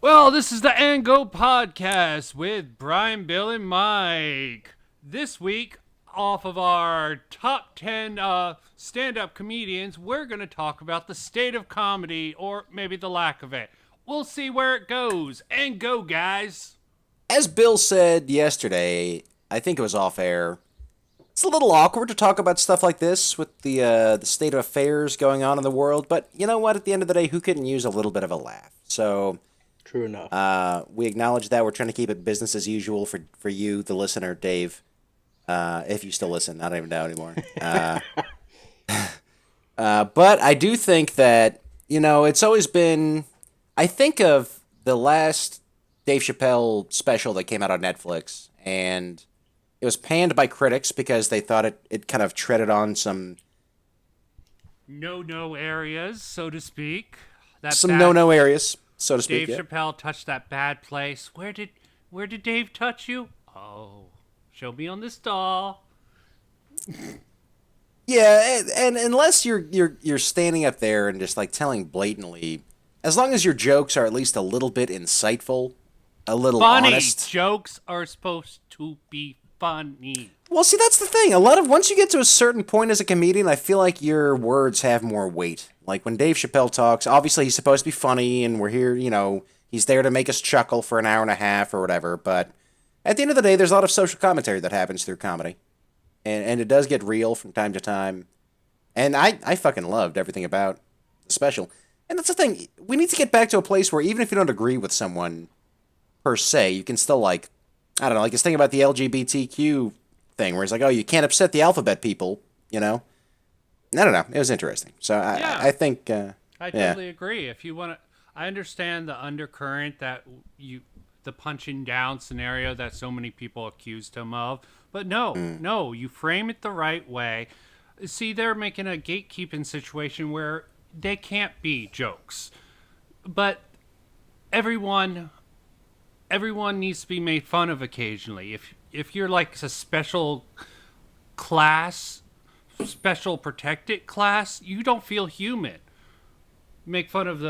Well, this is the And Go podcast with Brian, Bill, and Mike. This week, off of our top 10 stand-up comedians, we're going to talk about the state of comedy, or maybe the lack of it. We'll see where it goes. And go, guys. As Bill said yesterday, I think it was off air. It's a little awkward to talk about stuff like this with the state of affairs going on in the world. But you know what? At the end of the day, who couldn't use a little bit of a laugh? So True enough. we acknowledge that. We're trying to keep it business as usual for you, the listener, Dave. If you still listen, I don't even know anymore. But I do think that it's always been. I think of the last Dave Chappelle special that came out on Netflix, and it was panned by critics because they thought it kind of treaded on some No areas, so to speak. no areas, so to speak. Dave Yeah. Chappelle touched that bad place. Where did Dave touch you? Oh, show me on this doll. Yeah, and unless you're standing up there and just like telling blatantly, as long as your jokes are at least a little bit insightful, a little Funny honest. jokes are supposed to be funny. Well, see, that's the thing. Once you get to a certain point as a comedian, I feel like your words have more weight. Like when Dave Chappelle talks, obviously he's supposed to be funny, and we're here, he's there to make us chuckle for an hour and a half or whatever. But at the end of the day, there's a lot of social commentary that happens through comedy, and it does get real from time to time. And I fucking loved everything about the special. And that's the thing. We need to get back to a place where even if you don't agree with someone per se, you can still I don't know, like this thing about the LGBTQ thing where it's like, oh, you can't upset the alphabet people, I don't know. It was interesting. So Yeah. I think, I totally agree. If you want to, I understand the undercurrent that the punching down scenario that so many people accused him of, but no, you frame it the right way. See, they're making a gatekeeping situation where they can't be jokes, but everyone needs to be made fun of occasionally. If you're like a special class, special protected class, you don't feel human. Make fun of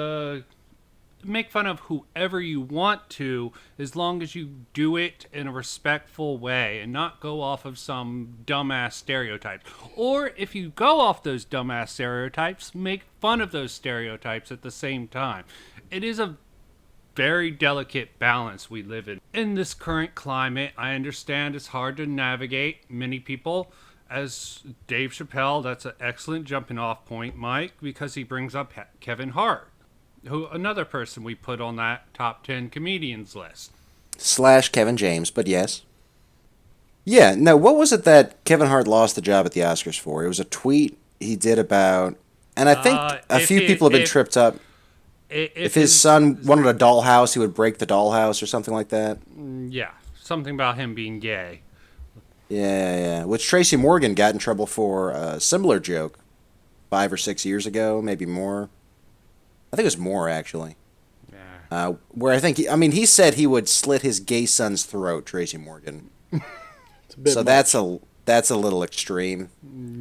whoever you want to, as long as you do it in a respectful way and not go off of some dumbass stereotypes. Or if you go off those dumbass stereotypes, make fun of those stereotypes at the same time. It is a very delicate balance we live in this current climate. I understand it's hard to navigate. Many people, as Dave Chappelle, that's an excellent jumping off point, Mike, because he brings up Kevin Hart, who another person we put on that top 10 comedians list. / Kevin James, but yes. Yeah, no, what was it that Kevin Hart lost the job at the Oscars for? It was a tweet he did about, and I think a few people have been tripped up. If his son wanted a dollhouse, he would break the dollhouse or something like that. Yeah, something about him being gay. Yeah. Which Tracy Morgan got in trouble for a similar joke 5 or 6 years ago, maybe more. I think it was more, actually. Yeah. Where I think, he said he would slit his gay son's throat, Tracy Morgan. It's a bit So much. that's a little extreme.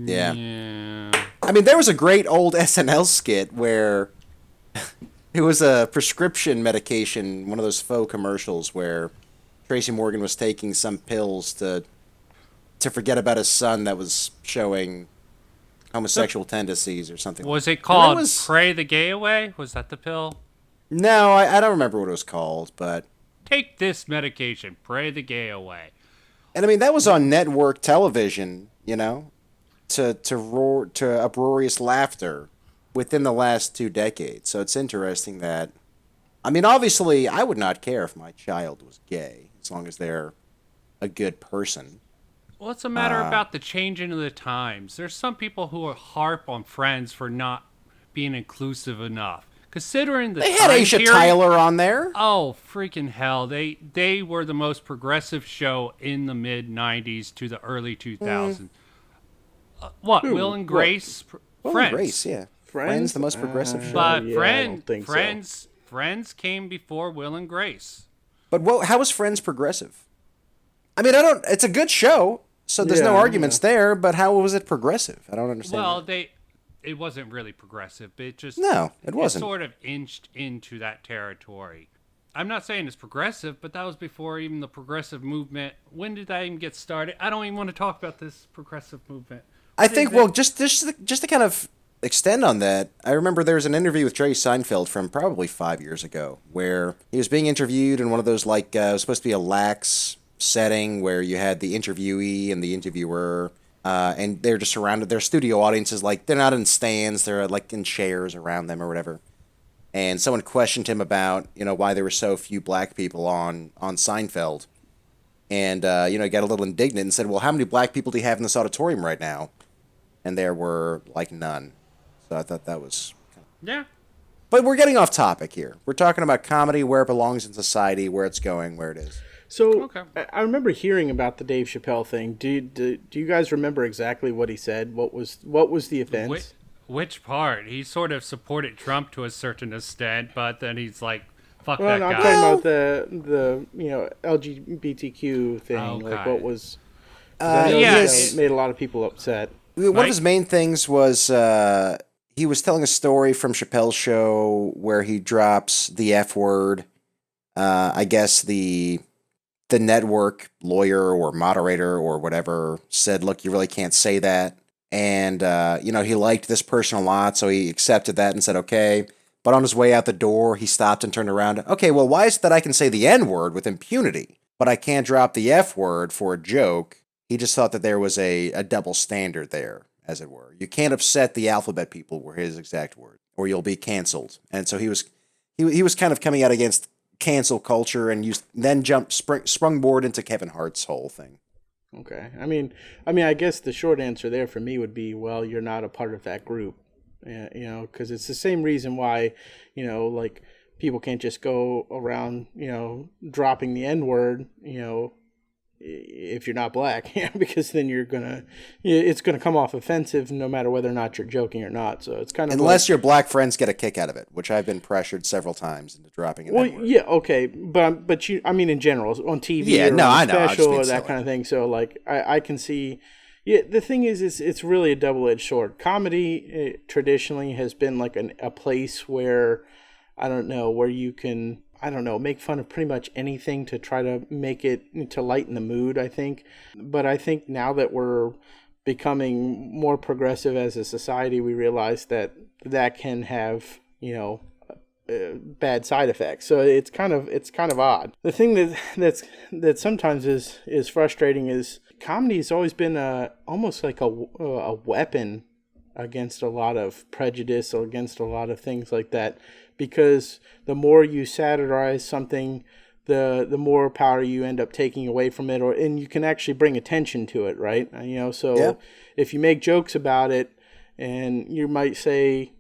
Yeah. Yeah. There was a great old SNL skit where it was a prescription medication, one of those faux commercials where Tracy Morgan was taking some pills to forget about his son that was showing homosexual tendencies or something. Was it But called Pray the Gay Away? Was that the pill? No, I don't remember what it was called, but Take this medication, pray the gay away. and that was on network television, to uproarious laughter within the last 2 decades. So it's interesting that, obviously, I would not care if my child was gay as long as they're a good person. Well, it's a matter about the changing of the times. There's some people who harp on Friends for not being inclusive enough. Considering the They had time Aisha period, Tyler on there. Oh, freaking hell. They were the most progressive show in the mid-90s to the early 2000s. What, Who? Will and Grace? Will Friends. and Grace, yeah. Friends, the most progressive show. But Yeah, I don't think so. Friends came before Will and Grace. But how was Friends progressive? I don't. It's a good show, so there's no Yeah, arguments there. But how was it progressive? I don't understand. Well, that. it wasn't really progressive, but it just No, it wasn't. It sort of inched into that territory. I'm not saying it's progressive, but that was before even the progressive movement. When did that even get started? I don't even want to talk about this progressive movement. I think, well, just to kind of extend on that, I remember there was an interview with Jerry Seinfeld from probably 5 years ago where he was being interviewed in one of those, like, it was supposed to be a lax setting where you had the interviewee and the interviewer, and they're just surrounded. Their studio audiences, like, they're not in stands, they're, like, in chairs around them or whatever. And someone questioned him about, why there were so few black people on Seinfeld. And, he got a little indignant and said, well, how many black people do you have in this auditorium right now? And there were, like, none. So I thought that was... Yeah. But we're getting off topic here. We're talking about comedy, where it belongs in society, where it's going, where it is. So Okay. I remember hearing about the Dave Chappelle thing. Do you guys remember exactly what he said? What was the offense? Which part? He sort of supported Trump to a certain extent, but then he's like, fuck Well, that no, guy. I'm talking about the LGBTQ thing. Okay. Like, what was... Yes. That made a lot of people upset. One of his main things was he was telling a story from Chappelle's show where he drops the F word. I guess the network lawyer or moderator or whatever said, look, you really can't say that. And, he liked this person a lot, so he accepted that and said, okay. But on his way out the door, he stopped and turned around. Okay, well, why is it that I can say the N word with impunity, but I can't drop the F word for a joke? He just thought that there was a double standard there, as it were. You can't upset the alphabet people, were his exact words, or you'll be canceled. And so he was kind of coming out against cancel culture and sprung board into Kevin Hart's whole thing. Okay. I mean, I guess the short answer there for me would be, well, you're not a part of that group, because it's the same reason why, like people can't just go around, dropping the N word, if you're not black, because then it's gonna come off offensive no matter whether or not you're joking or not. So it's kind of unless your black friends get a kick out of it, which I've been pressured several times into dropping an N-word. Yeah, okay, but in general on TV, yeah, no, I know, special or that silly. kind of thing. So like I can see. Yeah, the thing is it's really a double-edged sword. Comedy traditionally has been like a place where, I don't know, where you can, I don't know, make fun of pretty much anything to try to make it, to lighten the mood, I think. But I think now that we're becoming more progressive as a society, we realize that can have, bad side effects. So it's kind of odd. The thing that sometimes is frustrating is comedy has always been almost like a weapon against a lot of prejudice or against a lot of things like that, because the more you satirize something, the more power you end up taking away from it, and you can actually bring attention to it, right? So yeah. If you make jokes about it, and you might say,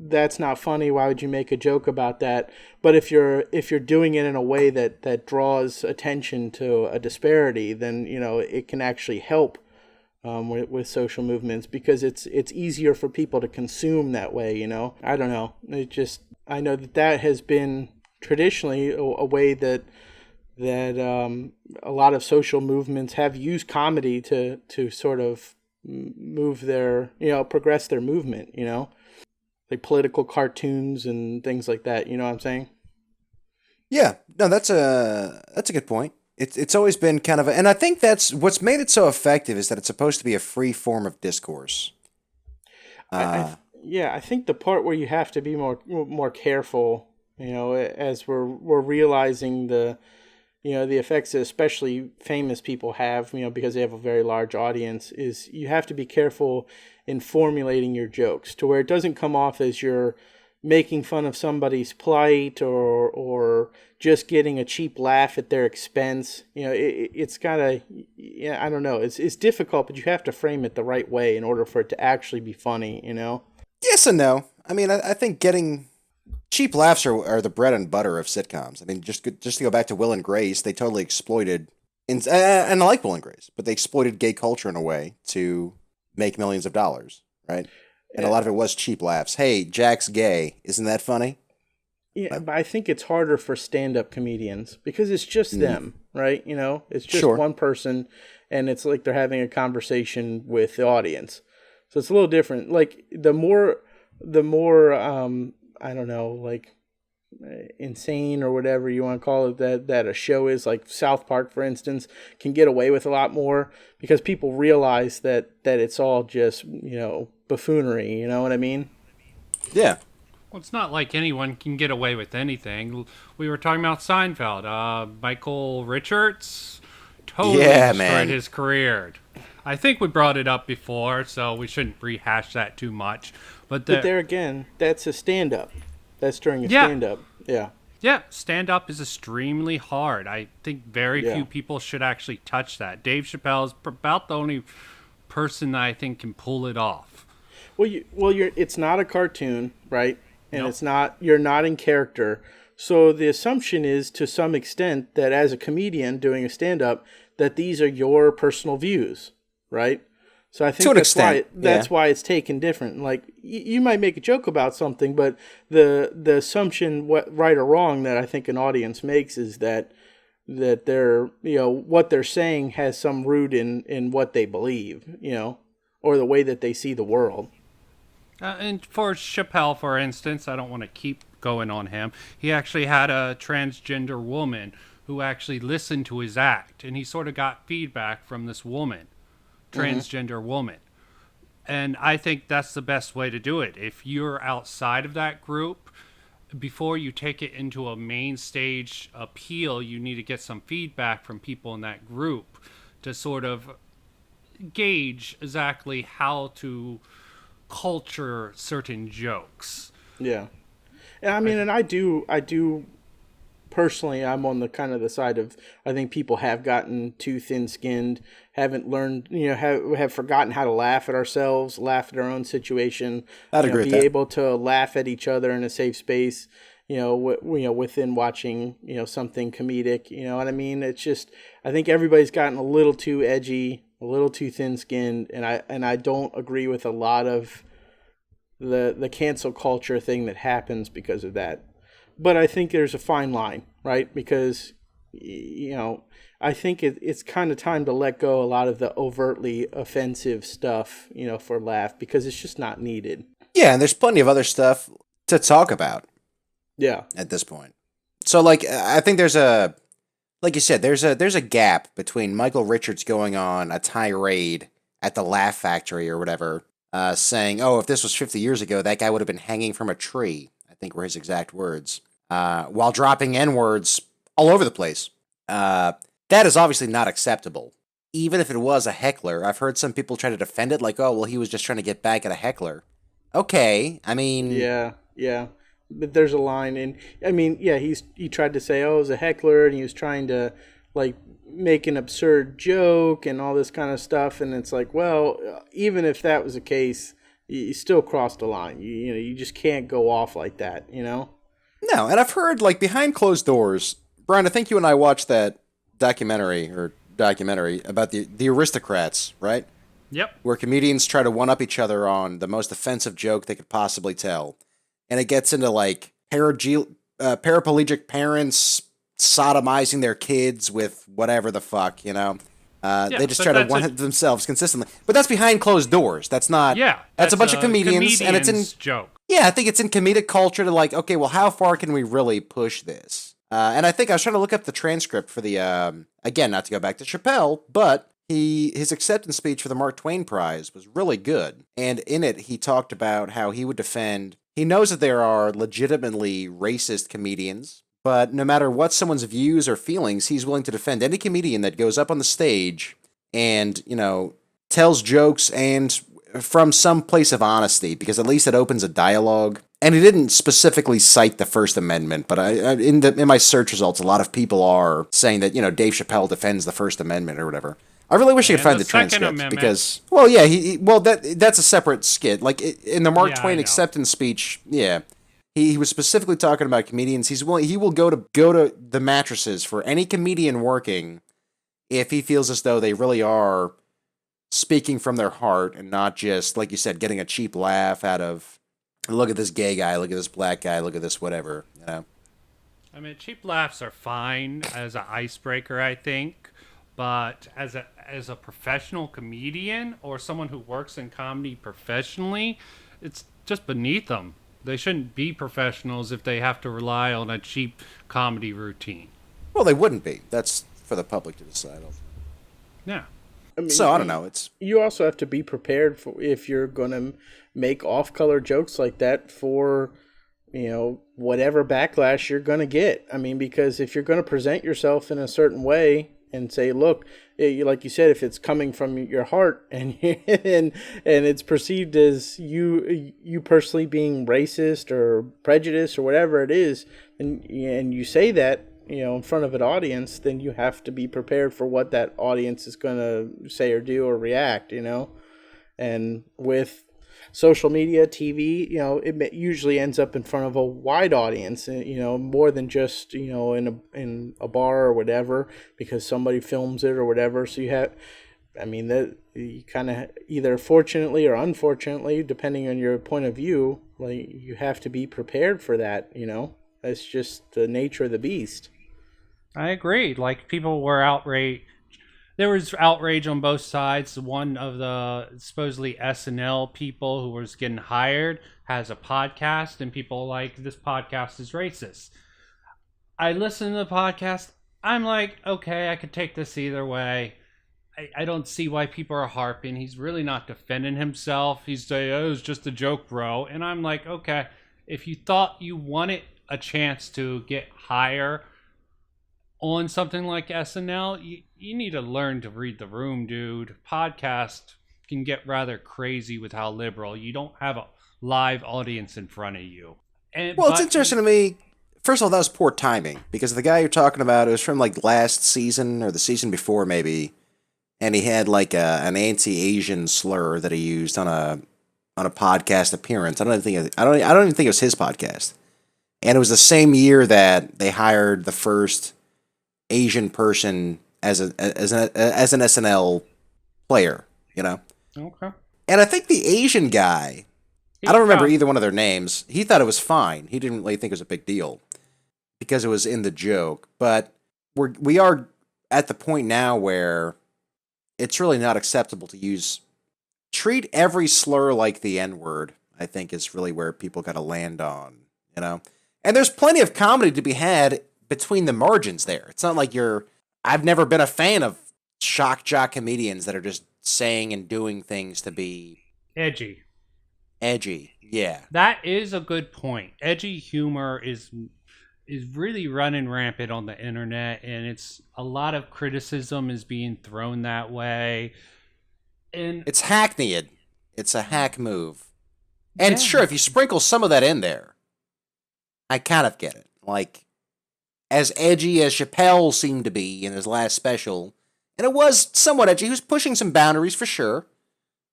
that's not funny, why would you make a joke about that? But if you're doing it in a way that draws attention to a disparity, then it can actually help with social movements, because it's easier for people to consume that way. I don't know, I know that has been traditionally a way that a lot of social movements have used comedy to sort of move their progress their movement, like political cartoons and things like that. You know what I'm saying? Yeah, no, that's a good point. It's always been kind of and I think that's what's made it so effective, is that it's supposed to be a free form of discourse. I think the part where you have to be more careful, as we're realizing the effects that especially famous people have, because they have a very large audience, is you have to be careful in formulating your jokes to where it doesn't come off as you're making fun of somebody's plight or just getting a cheap laugh at their expense. It's gotta, I don't know. It's difficult, but you have to frame it the right way in order for it to actually be funny, Yes and no. I mean, I think getting cheap laughs are the bread and butter of sitcoms. I mean, just to go back to Will and Grace, they totally exploited, and I like Will and Grace, but they exploited gay culture in a way to make millions of dollars, right? And a lot of it was cheap laughs. Hey, Jack's gay. Isn't that funny? Yeah, but I think it's harder for stand-up comedians because it's just them, right? It's just one person, and it's like they're having a conversation with the audience. So it's a little different. Like the more I don't know, like insane or whatever you want to call it that a show is, like South Park, for instance, can get away with a lot more because people realize that it's all just, buffoonery. You know what I mean? Yeah. Well, it's not like anyone can get away with anything. We were talking about Seinfeld. Michael Richards totally Yeah, destroyed man. his career. I think we brought it up before, so we shouldn't rehash that too much. But there again, that's a stand-up. That's during a Yeah. stand-up. Yeah. Yeah, stand up is extremely hard. I think very Yeah. few people should actually touch that. Dave Chappelle is about the only person that I think can pull it off. It's not a cartoon, right? And Nope. it's not, you're not in character. So the assumption is, to some extent, that as a comedian doing a stand-up, that these are your personal views, right? So I think To an that's extent, that's yeah. why it's taken different. Like you might make a joke about something, but the assumption, right or wrong, that I think an audience makes is that they're, what they're saying has some root in what they believe, or the way that they see the world. And for Chappelle, for instance, I don't want to keep going on him. He actually had a transgender woman who actually listened to his act, and he sort of got feedback from this woman, transgender woman. And I think that's the best way to do it. If you're outside of that group, before you take it into a main stage appeal, you need to get some feedback from people in that group to sort of gauge exactly how to culture certain jokes. Yeah. And I mean, and I do personally, I'm on the kind of the side of, I think people have gotten too thin-skinned, haven't learned, have forgotten how to laugh at ourselves, laugh at our own situation. I'd agree be with that. able to laugh at each other in a safe space. Within watching, something comedic. You know what I mean? It's just, I think everybody's gotten a little too edgy, a little too thin-skinned, and I don't agree with a lot of the cancel culture thing that happens because of that. But I think there's a fine line, right? Because, I think it's kind of time to let go a lot of the overtly offensive stuff, for laugh, because it's just not needed. Yeah, and there's plenty of other stuff to talk about Yeah. at this point. So, like, I think like you said, there's a gap between Michael Richards going on a tirade at the Laugh Factory or whatever, saying, "Oh, if this was 50 years ago, that guy would have been hanging from a tree." I think were his exact words. While dropping N words all over the place. That is obviously not acceptable. Even if it was a heckler, I've heard some people try to defend it, like, "Oh, well, he was just trying to get back at a heckler." Okay, I mean, Yeah, yeah. But there's a line, and I mean, yeah, he tried to say, oh, it was a heckler, and he was trying to, like, make an absurd joke and all this kind of stuff, and it's like, well, even if that was the case, you still crossed the line. You just can't go off like that, no, and I've heard, like, behind closed doors, Brian, I think you and I watched that documentary about the aristocrats, right? Yep. Where comedians try to one up each other on the most offensive joke they could possibly tell. And it gets into, like, paraplegic parents sodomizing their kids with whatever the fuck, they just but try to that's one up themselves consistently. But that's behind closed doors. That's not. Yeah. That's a bunch of comedians, and it's in. joke. Yeah, I think it's in comedic culture to, like, okay, well, how far can we really push this? And I think I was trying to look up the transcript for the, again, not to go back to Chappelle, but his acceptance speech for the Mark Twain Prize was really good. And in it, he talked about how he would defend, he knows that there are legitimately racist comedians, but no matter what someone's views or feelings, he's willing to defend any comedian that goes up on the stage and, tells jokes and from some place of honesty, because at least it opens a dialogue. And he didn't specifically cite the First Amendment, but in my search results, a lot of people are saying that, Dave Chappelle defends the First Amendment or whatever. I really wish I could And find the the Second transcript Amendment. because, well, yeah, that's a separate skit. Like in the Mark Yeah, I Twain know. acceptance speech, yeah, he was specifically talking about comedians. He will go to the mattresses for any comedian working if he feels as though they really are speaking from their heart and not just, like you said, getting a cheap laugh out of, look at this gay guy, look at this black guy, look at this whatever, I mean, cheap laughs are fine as an icebreaker, I think, but as a professional comedian or someone who works in comedy professionally, it's just beneath them. They shouldn't be professionals if they have to rely on a cheap comedy routine. Well, they wouldn't be. That's for the public to decide. Yeah. I mean, So I don't know. It's you also have to be prepared for if you're going to make off-color jokes like that for, whatever backlash you're going to get. I mean, because if you're going to present yourself in a certain way and say, look, like you said, if it's coming from your heart and and it's perceived as you personally being racist or prejudiced or whatever it is, and you say that, in front of an audience, then you have to be prepared for what that audience is going to say or do or react, And with social media, TV, it usually ends up in front of a wide audience, more than just, in a bar or whatever, because somebody films it or whatever. So that you kind of either fortunately or unfortunately, depending on your point of view, like you have to be prepared for that, That's just the nature of the beast. I agree. Like, people were outraged. There was outrage on both sides. One of the supposedly SNL people who was getting hired has a podcast, and people are like, this podcast is racist. I listen to the podcast. I'm like, okay, I could take this either way. I don't see why people are harping. He's really not defending himself. He's saying, oh, it was just a joke, bro. And I'm like, okay, if you thought you wanted a chance to get higher on something like SNL, you need to learn to read the room, dude. Podcast can get rather crazy with how liberal. You don't have a live audience in front of you. It's interesting to me. First of all, that was poor timing, because the guy you're talking about, it was from like last season or the season before maybe, and he had like an anti-Asian slur that he used on a podcast appearance. I don't even think it was his podcast. And it was the same year that they hired the first Asian person as an SNL player, Okay. And I think the Asian guy, I don't remember either one of their names. He thought it was fine. He didn't really think it was a big deal because it was in the joke. But we are at the point now where it's really not acceptable to treat every slur like the N-word, I think is really where people got to land on, And there's plenty of comedy to be had between the margins there. It's not like I've never been a fan of shock jock comedians that are just saying and doing things to be edgy. Yeah. That is a good point. Edgy humor is really running rampant on the internet, and it's a lot of criticism is being thrown that way. And it's hackneyed. It's a hack move. And sure, if you sprinkle some of that in there, I kind of get it. Like, as edgy as Chappelle seemed to be in his last special, and it was somewhat edgy, he was pushing some boundaries for sure,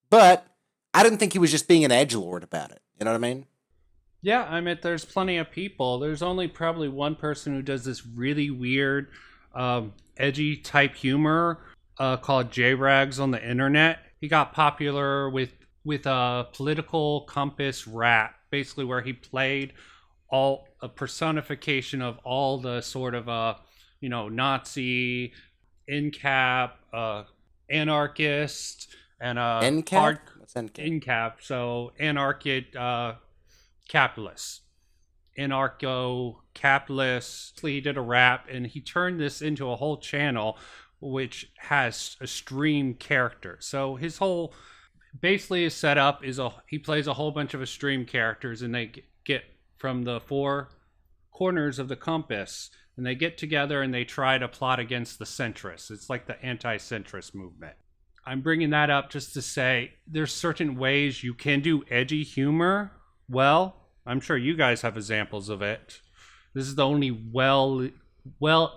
but I didn't think he was just being an edgelord about it. You know what I mean? Yeah, I mean, there's plenty of people. There's only probably one person who does this really weird, edgy type humor called J-Rags on the internet. He got popular with a political compass rap, basically where he played a personification of all the sort of Nazi, NCAP, anarchist, and NCAP? What's NCAP? NCAP, so anarchic capitalists. Anarcho-capitalist. He did a rap, and he turned this into a whole channel which has a stream character. So his whole basically his setup is he plays a whole bunch of stream characters, and they get from the four corners of the compass, and they get together and they try to plot against the centrists. It's like the anti-centrist movement. I'm bringing that up just to say there's certain ways you can do edgy humor. Well, I'm sure you guys have examples of it. This is the only well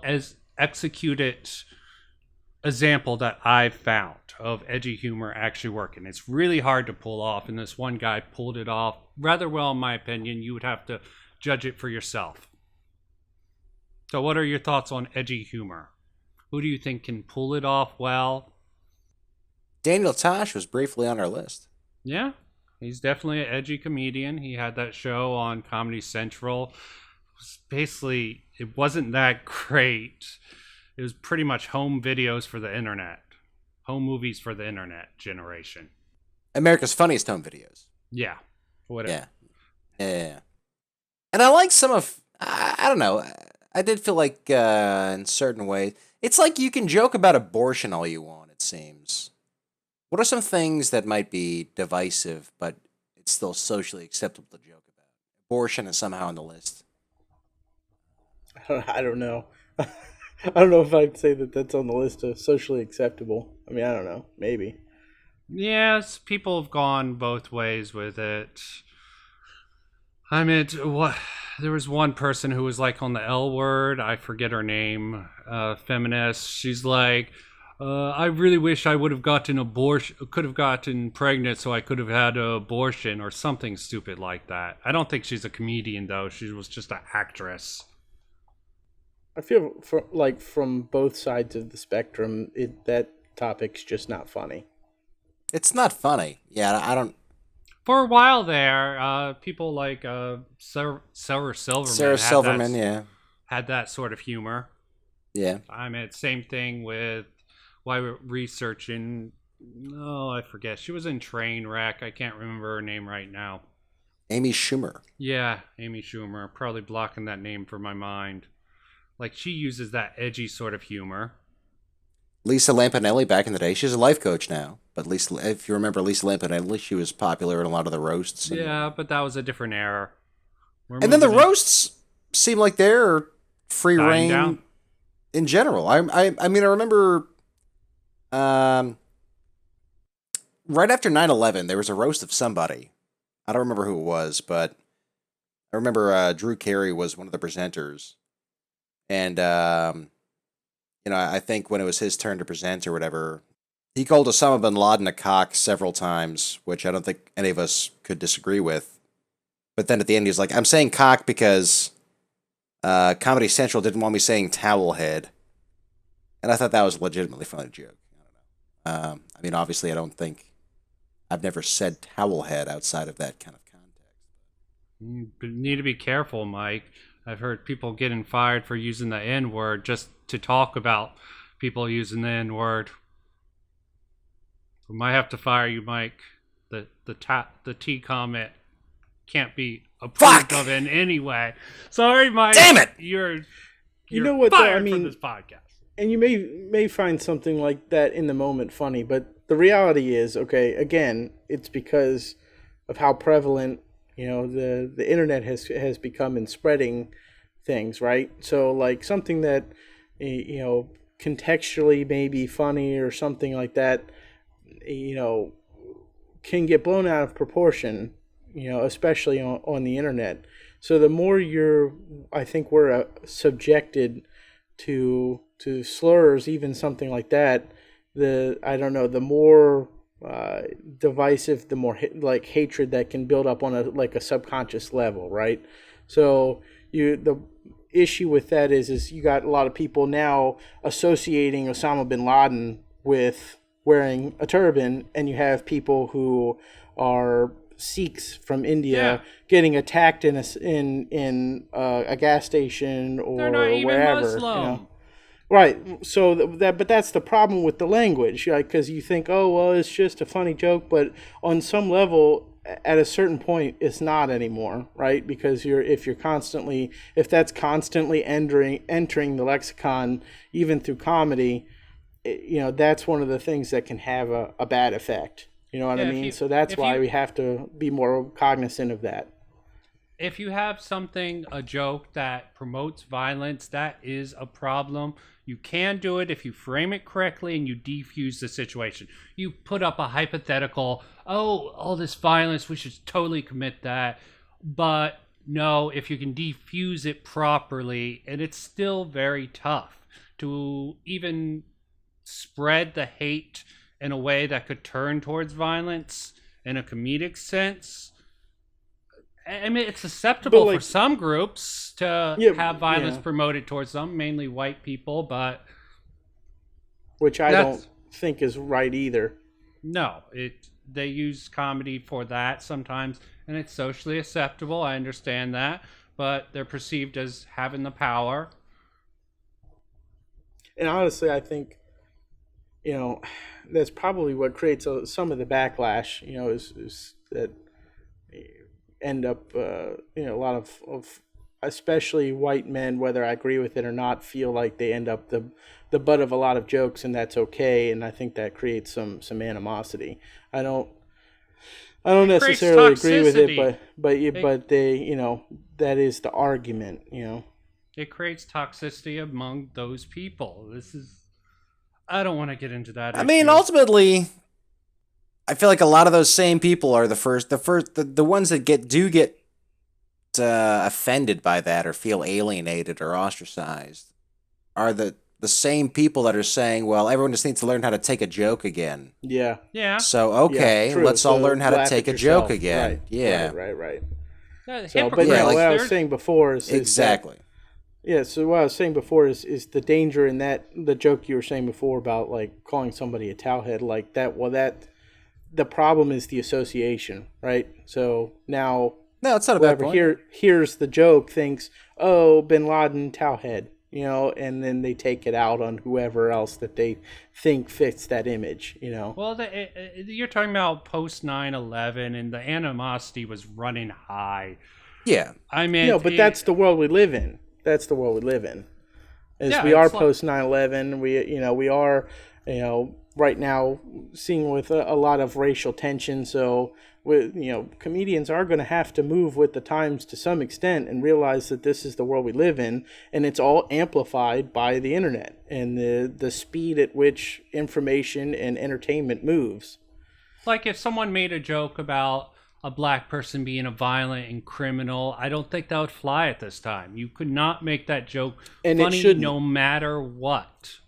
as executed example that I've found of edgy humor actually working. It's really hard to pull off, and this one guy pulled it off rather well, in my opinion. You would have to judge it for yourself. So what are your thoughts on edgy humor? Who do you think can pull it off well? Daniel Tosh was briefly on our list. Yeah, he's definitely an edgy comedian. He had that show on Comedy Central. Basically, it wasn't that great. It was pretty much home videos for the internet. Home movies for the internet generation. America's Funniest Home Videos. Yeah. Whatever. Yeah. And I like some of, I don't know, I did feel like in certain ways, it's like you can joke about abortion all you want, it seems. What are some things that might be divisive, but it's still socially acceptable to joke about? Abortion is somehow on the list. I don't know. I don't know if I'd say that that's on the list of socially acceptable. I mean, I don't know. Maybe. Yes, people have gone both ways with it. I mean, what? There was one person who was like on the L word. I forget her name. Feminist. She's like, I really wish I would have gotten abortion, could have gotten pregnant, so I could have had an abortion or something stupid like that. I don't think she's a comedian though. She was just an actress. I feel like from both sides of the spectrum, that topic's just not funny. It's not funny. Yeah, I don't. For a while there, people like Sarah Sarah Silverman Silverman, yeah. had that sort of humor. Yeah. I mean, same thing with why we're researching. Oh, I forget. She was in Trainwreck. I can't remember her name right now. Amy Schumer. Yeah, Amy Schumer. Probably blocking that name from my mind. Like, she uses that edgy sort of humor. Lisa Lampanelli back in the day. She's a life coach now. But Lisa, if you remember Lisa Lampanelli, she was popular in a lot of the roasts. Yeah, but that was a different era. And then the roasts seem like they're free reign down. in general. I mean, I remember right after 9/11, there was a roast of somebody. I don't remember who it was, but I remember Drew Carey was one of the presenters. And, I think when it was his turn to present or whatever, he called Osama bin Laden a cock several times, which I don't think any of us could disagree with. But then at the end, he was like, I'm saying cock because Comedy Central didn't want me saying towel head. And I thought that was a legitimately funny joke. I don't know. I mean, obviously, I've never said towel head outside of that kind of context. You need to be careful, Mike. I've heard people getting fired for using the N word just to talk about people using the N word. We might have to fire you, Mike. The T comment can't be approved of in any way. Sorry, Mike. Damn it! You're You know what, though? fired I mean, from this podcast. and you may find something like that in the moment funny, but the reality is, okay, again, it's because of how prevalent the internet has become in spreading things, right? So like something that contextually may be funny or something like that, can get blown out of proportion, especially on the internet. So the more I think we're subjected to slurs, even something like that, the more divisive, the more like hatred that can build up on a subconscious level, right? So the issue with that is you got a lot of people now associating Osama bin Laden with wearing a turban, and you have people who are Sikhs from India getting attacked in a gas station or They're not even wherever. Muslim. Right. So but that's the problem with the language, because you think, oh well, it's just a funny joke, but on some level, at a certain point, it's not anymore, right? Because if that's constantly entering the lexicon, even through comedy, that's one of the things that can have a bad effect. You know what I mean? So that's why we have to be more cognizant of that. If you have a joke that promotes violence, that is a problem. You can do it if you frame it correctly and you defuse the situation. You put up a hypothetical, all this violence, we should totally commit that. But no, if you can defuse it properly, and it's still very tough to even spread the hate in a way that could turn towards violence in a comedic sense. I mean, it's acceptable for some groups to have violence promoted towards them, mainly white people, but... Which I don't think is right either. No, they use comedy for that sometimes, and it's socially acceptable, I understand that, but they're perceived as having the power. And honestly, I think, that's probably what creates some of the backlash, is that... end up, a lot of especially white men, whether I agree with it or not, feel like they end up the butt of a lot of jokes, and that's okay. And I think that creates some animosity. I don't It creates necessarily agree with it, toxicity. but they, that is the argument. It creates toxicity among those people. I don't want to get into that. I mean, ultimately, I feel like a lot of those same people are the ones that get offended by that or feel alienated or ostracized are the same people that are saying, well, everyone just needs to learn how to take a joke again. Yeah. Yeah. So, okay, true. let's all So learn how to laugh take at a joke yourself. again. Right. Yeah. Right. So, Hypocrites. but Yeah, like- what I was saying before is Exactly. so what I was saying before is the danger in the joke you were saying before about like calling somebody a towelhead like that. Well, the problem is the association, right? So now No, it's not a bad whoever point. hears the joke thinks, oh, Bin Laden towelhead, and then they take it out on whoever else that they think fits that image, Well, you're talking about post 9/11, and the animosity was running high. Yeah. I mean, No, but that's the world we live in. That's the world we live in. Yeah, We are it's like- post 9/11. We are, right now seeing with a lot of racial tension. So, comedians are going to have to move with the times to some extent and realize that this is the world we live in, and it's all amplified by the internet and the speed at which information and entertainment moves. like if someone made a joke about a black person being a violent and criminal, I don't think that would fly at this time. You could not make that joke And it funny shouldn't. no matter what.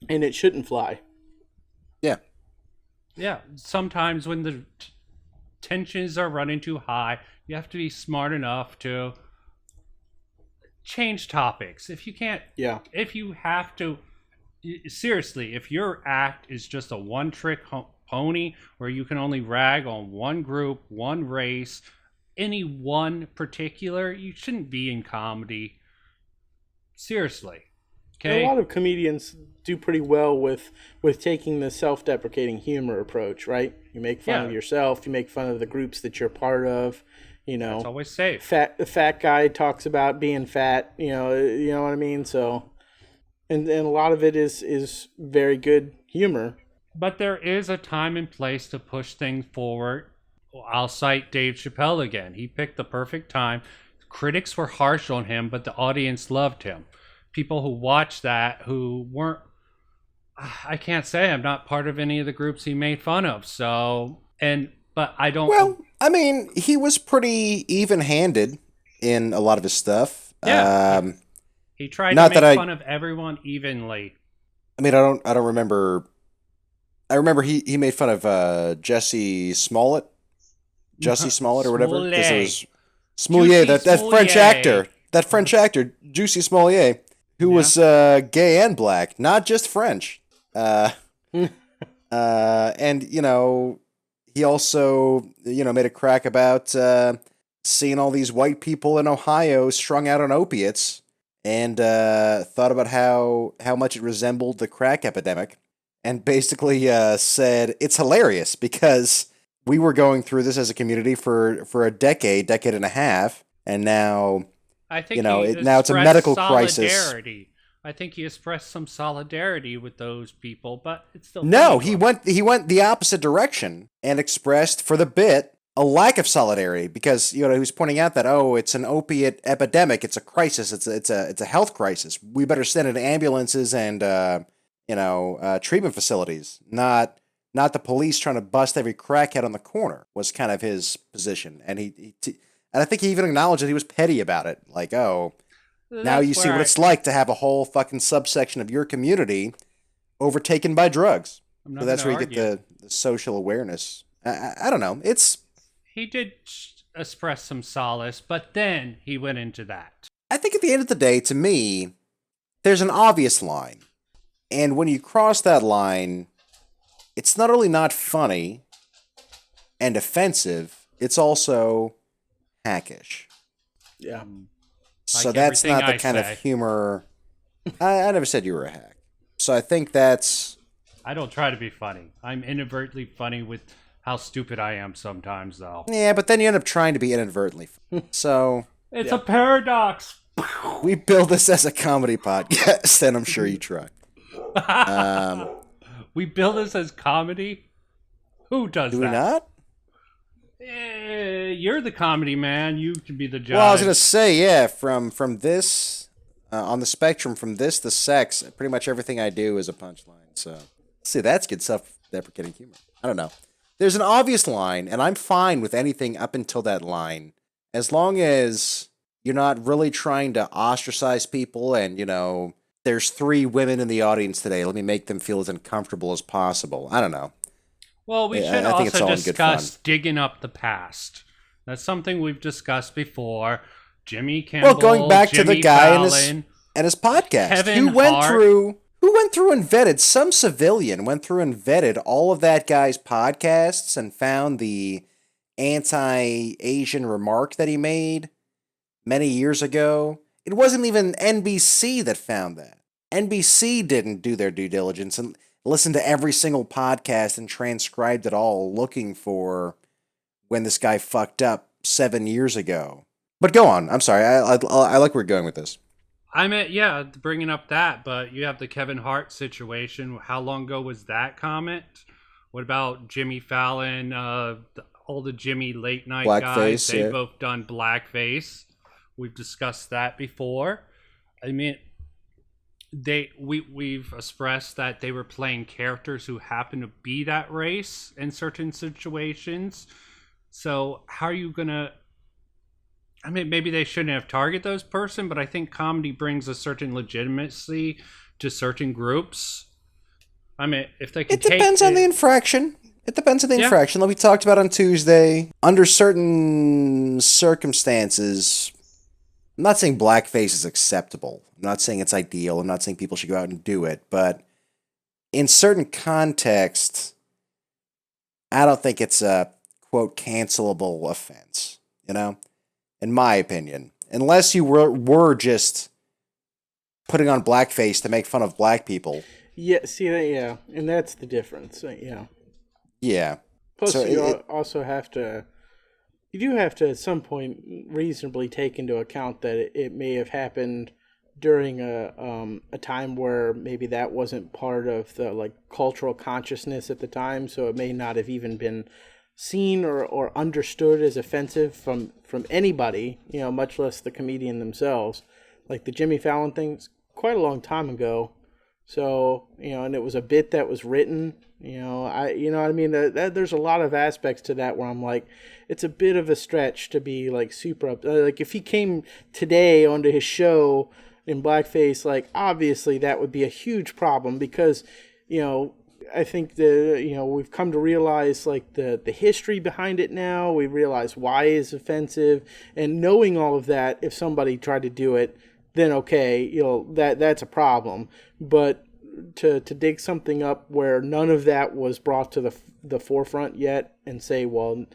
And it shouldn't fly. Yeah. Yeah, sometimes when the tensions are running too high, you have to be smart enough to change topics. If you can't, Yeah. if you have to, seriously, if your act is just a one-trick pony where you can only rag on one group, one race, any one particular, you shouldn't be in comedy. Seriously. Okay? A lot of comedians do pretty well with taking the self-deprecating humor approach, right? You make fun of yourself, you make fun of the groups that you're part of, It's always safe. The fat guy talks about being fat, you know what I mean? So and a lot of it is very good humor. But there is a time and place to push things forward. I'll cite Dave Chappelle again. He picked the perfect time. Critics were harsh on him, but the audience loved him. People who watched that who weren't, I can't say, I'm not part of any of the groups he made fun of. But I don't. Well, I mean, he was pretty even-handed in a lot of his stuff. Yeah. He tried not to that make fun of everyone evenly. I mean, I don't remember. I remember he made fun of Jussie Smollett or whatever. Because it was Smollett, that French actor, Juicy Smollett, who was gay and black, not just French. And he also made a crack about seeing all these white people in Ohio strung out on opiates, and thought about how much it resembled the crack epidemic. And basically said it's hilarious because we were going through this as a community for a decade and a half, and now I think now it's a medical crisis. I think he expressed some solidarity with those people, but it's still No, funny. he went the opposite direction and expressed for the bit a lack of solidarity because he was pointing out that it's an opiate epidemic, it's a crisis, it's a health crisis. We better send in ambulances and treatment facilities, not the police trying to bust every crackhead on the corner, was kind of his position. And and I think he even acknowledged that he was petty about it. Like, now you see what it's like to have a whole fucking subsection of your community overtaken by drugs. So that's where you get the social awareness. I don't know. He did express some solace, but then he went into that. I think at the end of the day, to me, there's an obvious line. And when you cross that line, it's not only not funny and offensive, it's also hackish. Yeah. So Like that's not the everything kind I of say. humor. I never said you were a hack. So I think that's. I don't try to be funny. I'm inadvertently funny with how stupid I am sometimes, though. Yeah, but then you end up trying to be inadvertently funny. So It's a paradox. we build this as a comedy podcast, and I'm sure you try. We build this as comedy? Who does Do that? we not? You're the comedy man. You can be the judge. Well, I was gonna say, yeah, from this on the spectrum, from this to sex, pretty much everything I do is a punchline. So, see, that's good self-deprecating humor. I don't know. There's an obvious line, and I'm fine with anything up until that line, as long as you're not really trying to ostracize people. And there's 3 women in the audience today. Let me make them feel as uncomfortable as possible. I don't know. Well, we should I think it's also all in good fun. discuss digging up the past. That's something we've discussed before. Jimmy Kimmel, Well, going back to the Jimmy guy Fallon, and his podcast, Kevin who went Hart. through and vetted, some civilian went through and vetted all of that guy's podcasts and found the anti-Asian remark that he made many years ago. It wasn't even NBC that found that. NBC didn't do their due diligence and listen to every single podcast and transcribed it all, looking for when this guy fucked up 7 years ago. But go on. I'm sorry. I like where we're going with this. I mean, yeah, bringing up that, but you have the Kevin Hart situation. How long ago was that comment? What about Jimmy Fallon, all the Jimmy late night guys? They've both done blackface. We've discussed that before. I mean, we've expressed that they were playing characters who happen to be that race in certain situations. So how are you gonna? I mean, maybe they shouldn't have targeted those person, but I think comedy brings a certain legitimacy to certain groups. I mean, if they can It depends on the infraction. It depends on the infraction. Like we talked about on Tuesday, under certain circumstances, I'm not saying blackface is acceptable. I'm not saying it's ideal. I'm not saying people should go out and do it. But in certain contexts, I don't think it's a, quote, cancelable offense, in my opinion. Unless you were just putting on blackface to make fun of black people. Yeah, see, yeah, and that's the difference, yeah. Yeah. Plus, So you also have to... You do have to, at some point, reasonably take into account that it may have happened during a time where maybe that wasn't part of the cultural consciousness at the time, so it may not have even been seen or understood as offensive from anybody, much less the comedian themselves. Like the Jimmy Fallon thing's quite a long time ago, so and it was a bit that was written. I mean, that there's a lot of aspects to that where I'm like, it's a bit of a stretch to be super up. Like if he came today onto his show in blackface, obviously that would be a huge problem because, I think we've come to realize the history behind it now. We realize why it's offensive, and knowing all of that, if somebody tried to do it, then okay, that's a problem. But to dig something up where none of that was brought to the forefront yet and say, well,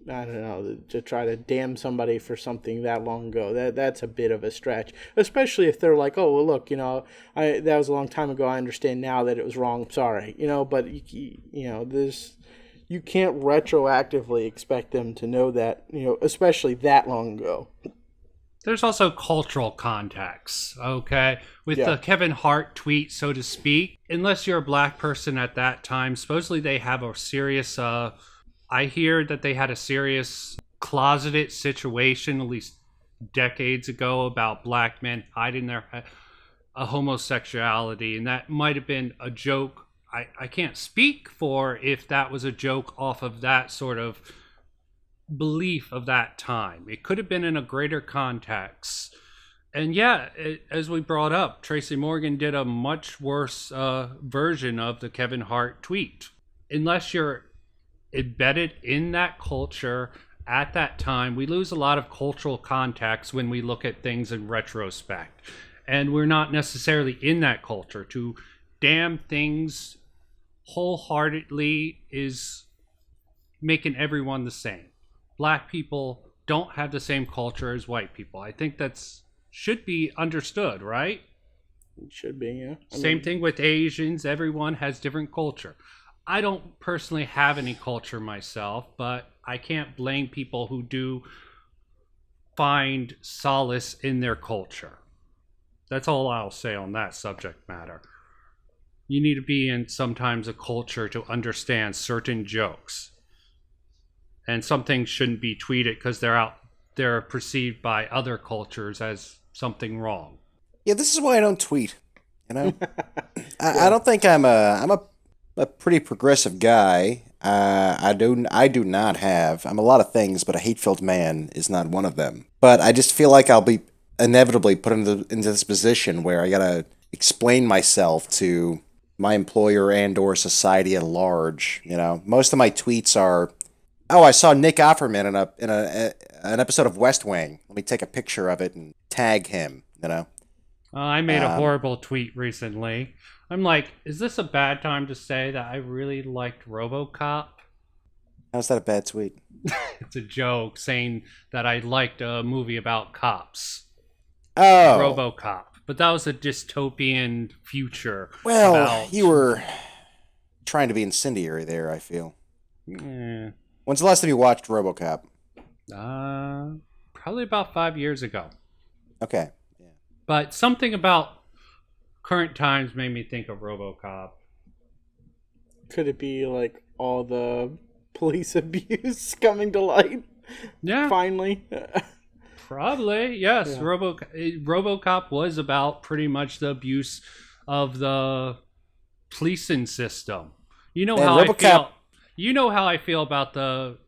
I don't know, to try to damn somebody for something that long ago, that's a bit of a stretch, especially if they're like, oh, well, look, that was a long time ago. I understand now that it was wrong. Sorry, but you can't retroactively expect them to know that, especially that long ago. There's also cultural context, okay? With the Kevin Hart tweet, so to speak, unless you're a black person at that time, supposedly they have a serious, I hear that they had a serious closeted situation at least decades ago about black men hiding their homosexuality, and that might have been a joke. I can't speak for if that was a joke off of that sort of belief of that time. It could have been in a greater context. And as we brought up, Tracy Morgan did a much worse version of the Kevin Hart tweet. Unless you're embedded in that culture at that time, we lose a lot of cultural context when we look at things in retrospect. And we're not necessarily in that culture. To damn things wholeheartedly is making everyone the same. Black people don't have the same culture as white people. I think that's should be understood, right? It should be, yeah. Same thing with Asians. Everyone has different culture. I don't personally have any culture myself, but I can't blame people who do find solace in their culture. That's all I'll say on that subject matter. You need to be in sometimes a culture to understand certain jokes. And some things shouldn't be tweeted because they're perceived by other cultures as something wrong. Yeah, this is why I don't tweet. You know, I don't think I'm a pretty progressive guy. I do not have. I'm a lot of things, but a hate-filled man is not one of them. But I just feel like I'll be inevitably put into this position where I gotta explain myself to my employer and/or society at large. You know, most of my tweets are, "Oh, I saw Nick Offerman in an episode of West Wing. Let me take a picture of it and tag him." You know. I made a horrible tweet recently. I'm like, is this a bad time to say that I really liked RoboCop? How's that a bad tweet? It's a joke saying that I liked a movie about cops. Oh. RoboCop. But that was a dystopian future. Well, you were trying to be incendiary there, I feel. Eh, When's the last time you watched RoboCop? probably about 5 years ago. Okay. Yeah. But something about current times made me think of RoboCop. Could it be like all the police abuse coming to light? Yeah. Finally. Probably, yes. Yeah. RoboCop was about pretty much the abuse of the policing system. You know Man, how I RoboCop- feel. You know how I feel about the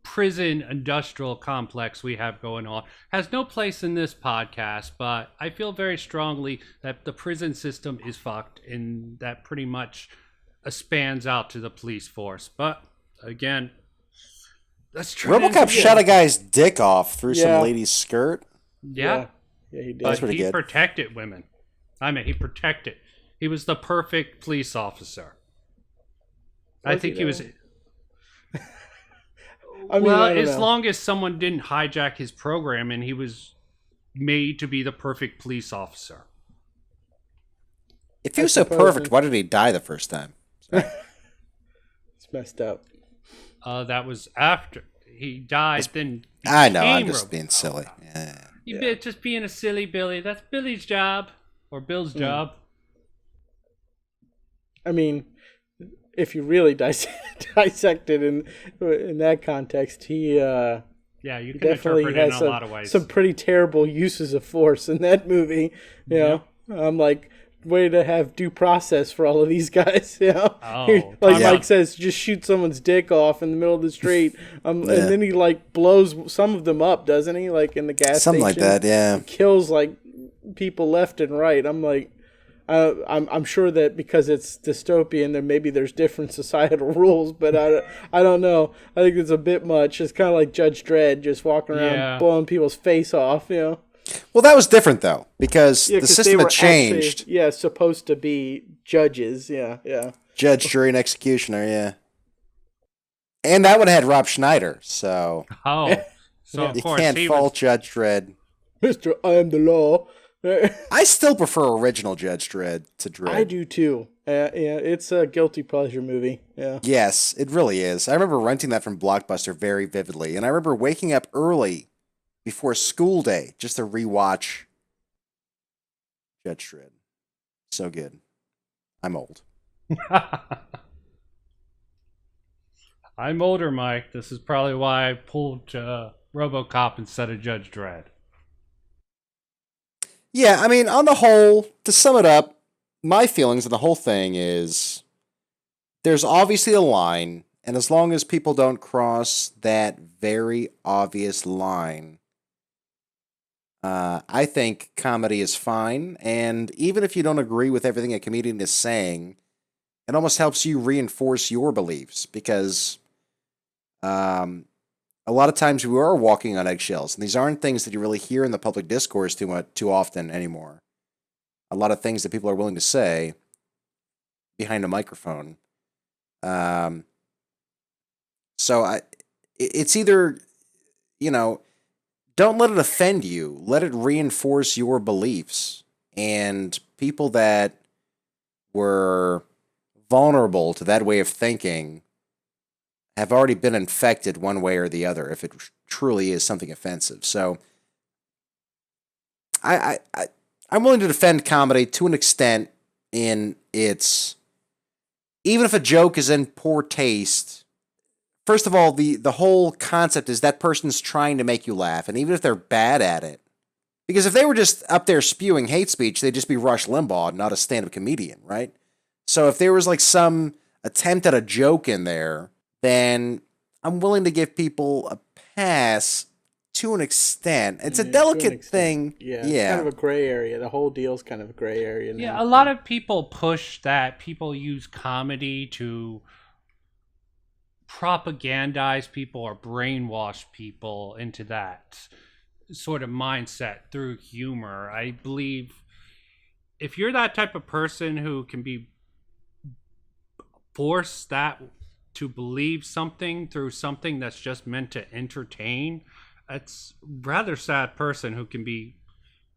prison industrial complex we have going on. Has no place in this podcast, but I feel very strongly that the prison system is fucked, and that pretty much spans out to the police force. But again, let's try. RoboCop shot a guy's dick off through Yeah. some lady's skirt. Yeah. Yeah, he did. That's But pretty he good. protected women. I mean, he protected. He was the perfect police officer. I Was think he, he was. though? I mean, Well, I don't as know. long as someone didn't hijack his program, and he was made to be the perfect police officer. If he was so suppose perfect, it- why did he die the first time? It's messed up. That was after he died. Then he I know, I'm became just being RoboCop. silly. Yeah. You just being a silly Billy. That's Billy's job, or Bill's job. I mean, if you really dissect it in that context, he Yeah, you can definitely interpret it has in a lot of ways. some pretty terrible uses of force in that movie. You know, I'm like, way to have due process for all of these guys. You know, Oh, like yeah. Mike says, just shoot someone's dick off in the middle of the street, and then he like blows some of them up, doesn't he? Like in the gas Something like station. that, yeah. Kills like people left and right. I'm like, I'm sure that because it's dystopian, there's different societal rules, but I don't know. I think it's a bit much. It's kind of like Judge Dredd just walking around blowing people's face off. You know. Well, that was different, though, because Yeah, the 'cause system they had were changed. Actually, supposed to be judges. Yeah. Judge, jury, and executioner, yeah. And that one had Rob Schneider, so Oh, so of you course can't he fault was. Judge Dredd. Mr. I am the law. I still prefer original Judge Dredd to Dredd. I do too. Yeah, it's a guilty pleasure movie. Yeah. Yes, it really is. I remember renting that from Blockbuster very vividly, and I remember waking up early before school day just to rewatch Judge Dredd. So good. I'm old. I'm older, Mike. This is probably why I pulled RoboCop instead of Judge Dredd. Yeah, I mean, on the whole, to sum it up, my feelings on the whole thing is there's obviously a line, and as long as people don't cross that very obvious line, I think comedy is fine. And even if you don't agree with everything a comedian is saying, it almost helps you reinforce your beliefs because a lot of times we are walking on eggshells, and these aren't things that you really hear in the public discourse too often anymore. A lot of things that people are willing to say behind a microphone. So it's either, don't let it offend you. Let it reinforce your beliefs. And people that were vulnerable to that way of thinking have already been infected one way or the other if it truly is something offensive. So I'm willing to defend comedy to an extent in its, even if a joke is in poor taste. First of all, the whole concept is that person's trying to make you laugh, and even if they're bad at it, because if they were just up there spewing hate speech, they'd just be Rush Limbaugh, not a stand-up comedian, right? So if there was like some attempt at a joke in there, then I'm willing to give people a pass to an extent. It's a delicate thing. Yeah, it's kind of a gray area. The whole deal's kind of a gray area now. Yeah, a lot of people push that people use comedy to propagandize people or brainwash people into that sort of mindset through humor. I believe if you're that type of person who can be forced that to believe something through something that's just meant to entertain, it's a rather sad person who can be.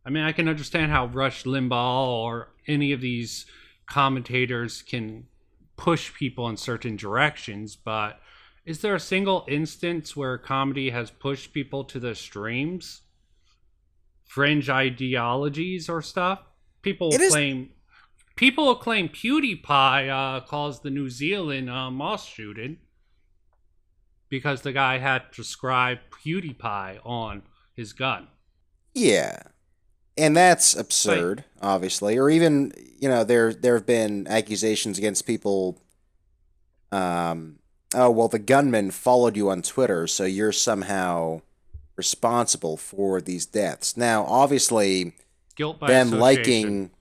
I mean, I can understand how Rush Limbaugh or any of these commentators can push people in certain directions, but is there a single instance where comedy has pushed people to the extremes? Fringe ideologies or stuff? People will claim PewDiePie caused the New Zealand mosque shooting because the guy had prescribed PewDiePie on his gun. Yeah. And that's absurd, obviously. Or even, there have been accusations against people. The gunman followed you on Twitter, so you're somehow responsible for these deaths. Now, obviously, guilt by them association.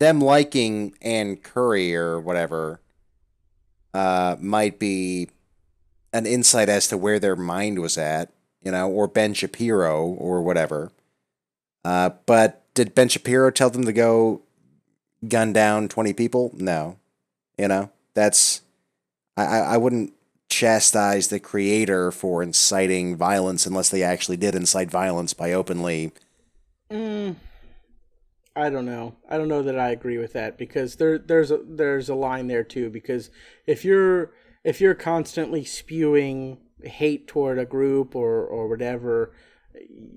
liking Ann Curry or whatever might be an insight as to where their mind was at, or Ben Shapiro or whatever. But did Ben Shapiro tell them to go gun down 20 people? No. That's... I wouldn't chastise the creator for inciting violence unless they actually did incite violence by openly... I don't know. I don't know that I agree with that, because there's a line there too. Because if you're constantly spewing hate toward a group or whatever,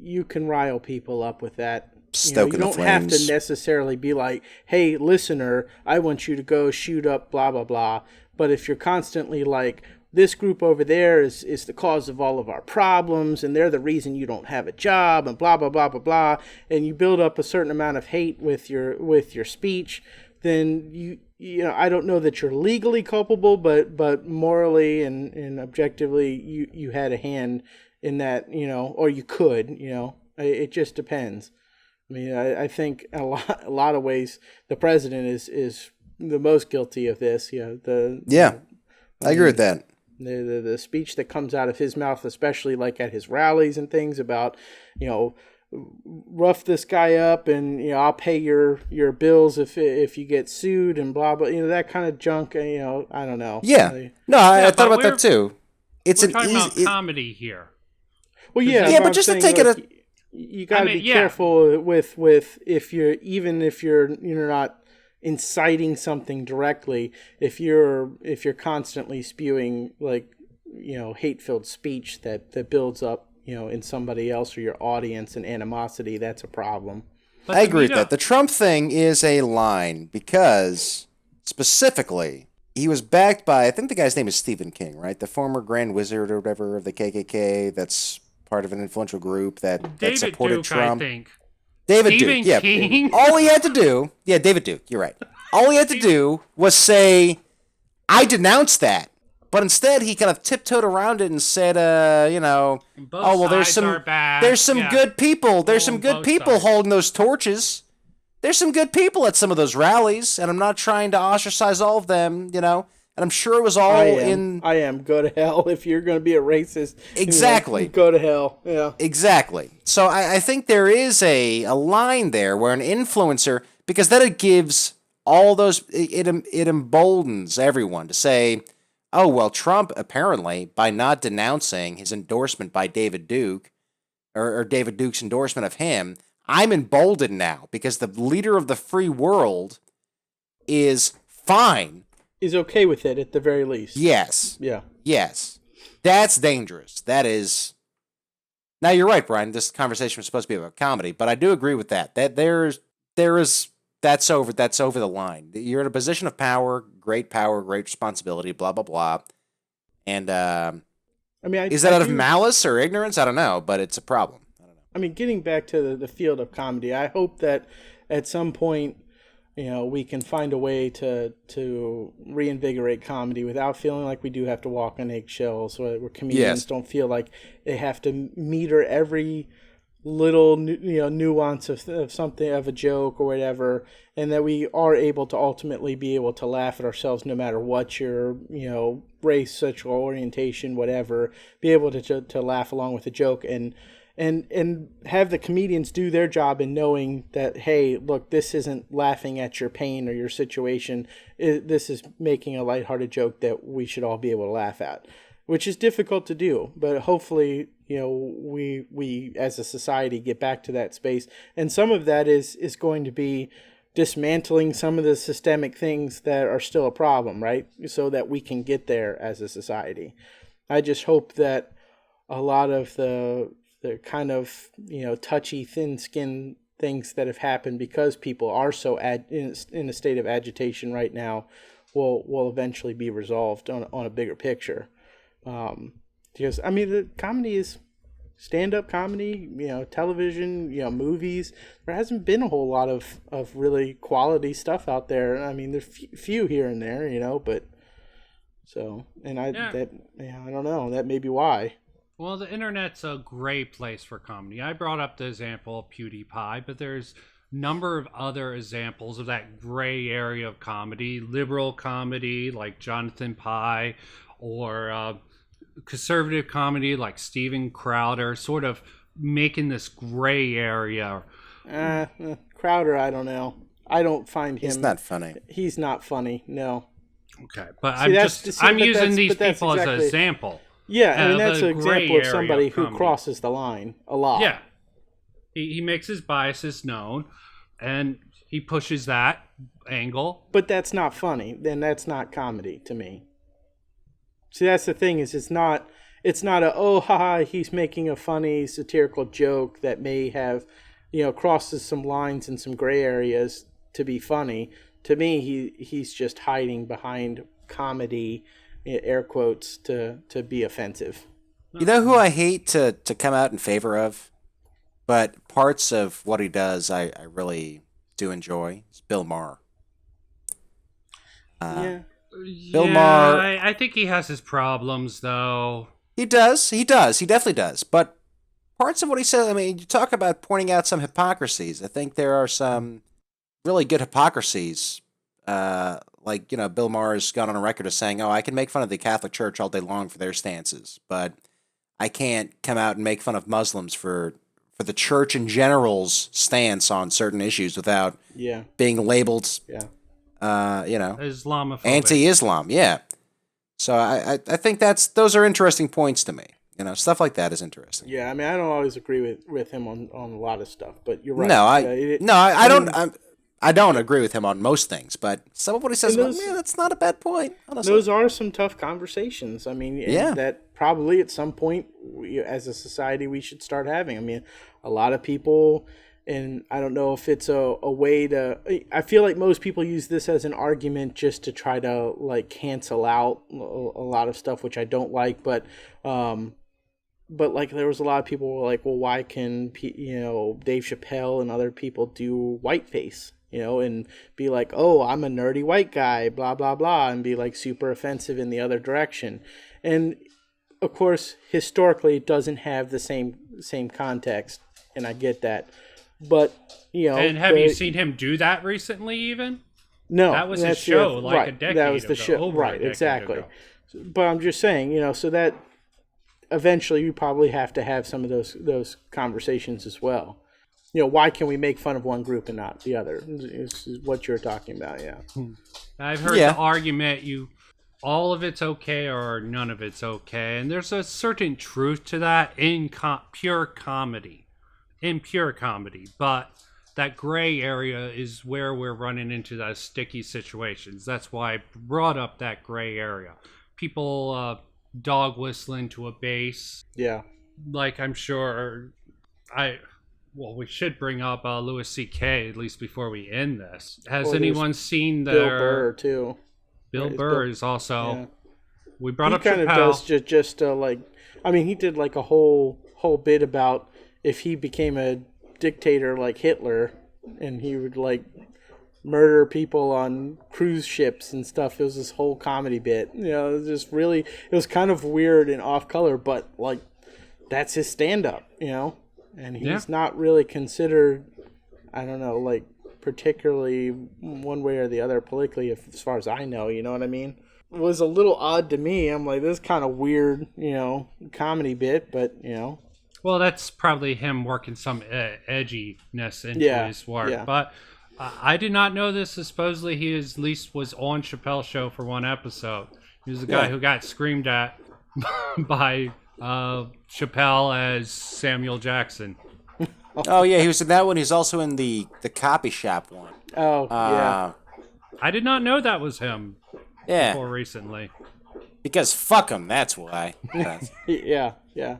you can rile people up with that. You don't have to necessarily be like, "Hey, listener, I want you to go shoot up blah blah blah." But if you're constantly like, this group over there is the cause of all of our problems, and they're the reason you don't have a job, and blah blah blah blah blah, and you build up a certain amount of hate with your speech, then I don't know that you're legally culpable, but morally and objectively you had a hand in that, or you could, it just depends. I mean, I think a lot of ways the president is the most guilty of this. I agree with that. The speech that comes out of his mouth, especially like at his rallies and things about, rough this guy up and I'll pay your bills if you get sued and blah blah, that kind of junk. I don't know. Yeah, I thought about that too. We're talking about comedy here. Well, yeah, but just to take it. You got to be careful with if you're not inciting something directly. If you're constantly spewing hate-filled speech that builds up in somebody else or your audience and animosity, that's a problem. But I agree with that. The Trump thing is a line because specifically he was backed by, I think the guy's name is Stephen King, right? The former Grand Wizard or whatever of the KKK. That's part of an influential group that supported Duke, Trump. I think. David Stephen Duke, yeah. King? All he had to do, David Duke, you're right. All he had to do was say, I denounce that. But instead, he kind of tiptoed around it and said, there's some good people. There's some good people holding those torches. There's some good people at some of those rallies, and I'm not trying to ostracize all of them, And I'm sure it was all I am. Go to hell if you're going to be a racist. Exactly. Go to hell. Yeah. Exactly. So I think there is a line there where an influencer, because then it gives all those, it emboldens everyone to say, oh, well, Trump apparently, by not denouncing his endorsement by David Duke, or David Duke's endorsement of him, I'm emboldened now because the leader of the free world is fine is okay with it at the very least. Yes. Yeah. Yes. That's dangerous. That is. Now you're right, Brian. This conversation was supposed to be about comedy, but I do agree with that. That there is that's over the line. You're in a position of power, great responsibility, blah blah blah. And I mean, is that out of malice or ignorance? I don't know, but it's a problem. I don't know. I mean, getting back to the field of comedy, I hope that at some point, we can find a way to reinvigorate comedy without feeling like we do have to walk on eggshells, where comedians don't feel like they have to meter every little nuance of something, of a joke or whatever, and that we are able to ultimately be able to laugh at ourselves no matter what your race, sexual orientation, whatever, be able to laugh along with the joke and have the comedians do their job in knowing that, hey, look, this isn't laughing at your pain or your situation. This is making a lighthearted joke that we should all be able to laugh at, which is difficult to do. But hopefully, we as a society get back to that space. And some of that is going to be dismantling some of the systemic things that are still a problem, right? So that we can get there as a society. I just hope that a lot of the kind of touchy, thin-skinned things that have happened because people are so in a state of agitation right now will eventually be resolved on a bigger picture. Because I mean, the comedy is stand-up comedy, television, movies. There hasn't been a whole lot of really quality stuff out there. I mean, there's few here and there, but so I don't know. That may be why. Well, the internet's a great place for comedy. I brought up the example of PewDiePie, but there's a number of other examples of that gray area of comedy. Liberal comedy like Jonathan Pie, or conservative comedy like Steven Crowder, sort of making this gray area. Crowder, I don't know. I don't find him... He's not funny. He's not funny, no. Okay, but I'm using these people as an example. Yeah, I mean, that's an example of somebody who crosses the line a lot. Yeah. He makes his biases known, and he pushes that angle. But that's not funny. Then that's not comedy to me. See, that's the thing, is it's not a, oh, haha, he's making a funny satirical joke that may have, crosses some lines and some gray areas to be funny. To me, he's just hiding behind comedy, air quotes, to be offensive. You know who I hate to come out in favor of, but parts of what he does I really do enjoy? It's Bill Maher. Yeah. Bill Maher. I think he has his problems, though. He does. He definitely does. But parts of what he says, I mean, you talk about pointing out some hypocrisies. I think there are some really good hypocrisies. Like, Bill Maher has gone on a record of saying, oh, I can make fun of the Catholic Church all day long for their stances, but I can't come out and make fun of Muslims for the church in general's stance on certain issues without being labeled, Islamophobic. Anti-Islam, yeah. So I think those are interesting points to me. Stuff like that is interesting. Yeah, I mean, I don't always agree with him on a lot of stuff, but you're right. No, I don't agree with him on most things, but some of what he says, that's not a bad point. Honestly. Those are some tough conversations. I mean, that probably at some point, as a society, we should start having. I mean, a lot of people, and I don't know if it's a way to... I feel like most people use this as an argument just to try to, cancel out a lot of stuff, which I don't like, but there was a lot of people who were like, well, why can, Dave Chappelle and other people do whiteface? And be like, oh, I'm a nerdy white guy, blah, blah, blah, and be super offensive in the other direction. And of course, historically, it doesn't have the same context, and I get that. But, And have you seen him do that recently, even? No. That was his show, a decade ago. That was the show, right, exactly. But I'm just saying, so that eventually you probably have to have some of those conversations as well. Why can we make fun of one group and not the other? Is what you're talking about, yeah. I've heard the argument, all of it's okay or none of it's okay. And there's a certain truth to that in pure comedy. But that gray area is where we're running into those sticky situations. That's why I brought up that gray area. People dog whistling to a base. Yeah. Like, I'm sure we should bring up Louis C.K. at least before we end this. Has anyone seen Bill Burr too? Bill Burr is also. Yeah. We brought up Chappelle. He kind of does just like, I mean, he did like a whole bit about if he became a dictator like Hitler, and he would like murder people on cruise ships and stuff. It was this whole comedy bit. You know, it was just really, it was kind of weird and off color, but like that's his stand up, you know? And he's not really considered, I don't know, like particularly one way or the other politically, as far as I know, you know what I mean? It was a little odd to me. I'm like, this is kind of weird, you know, comedy bit, but, you know. Well, that's probably him working some edginess into his work. Yeah. But I did not know this. Supposedly he at least was on Chappelle's show for one episode. He was the guy who got screamed at by Chappelle as Samuel Jackson. Oh, yeah, he was in that one. He's also in the Copy Shop one. Oh, yeah. I did not know that was him before recently. Because fuck him, that's why. Yeah.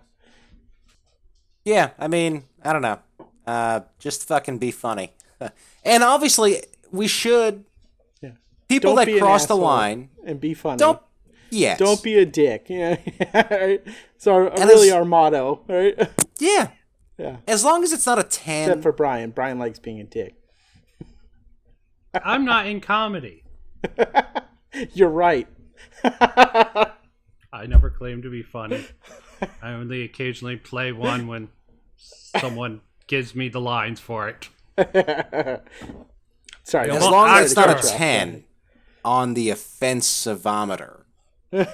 Yeah, I mean, I don't know. Just fucking be funny. And obviously, we should. Yeah. People that cross the line. And be funny. Don't be a dick. Yeah. It's our motto, right? Yeah. Yeah. As long as it's not a 10. Except for Brian. Brian likes being a dick. I'm not in comedy. You're right. I never claim to be funny. I only occasionally play one when someone gives me the lines for it. Sorry. As long as it's not a 10 on the offensivometer. You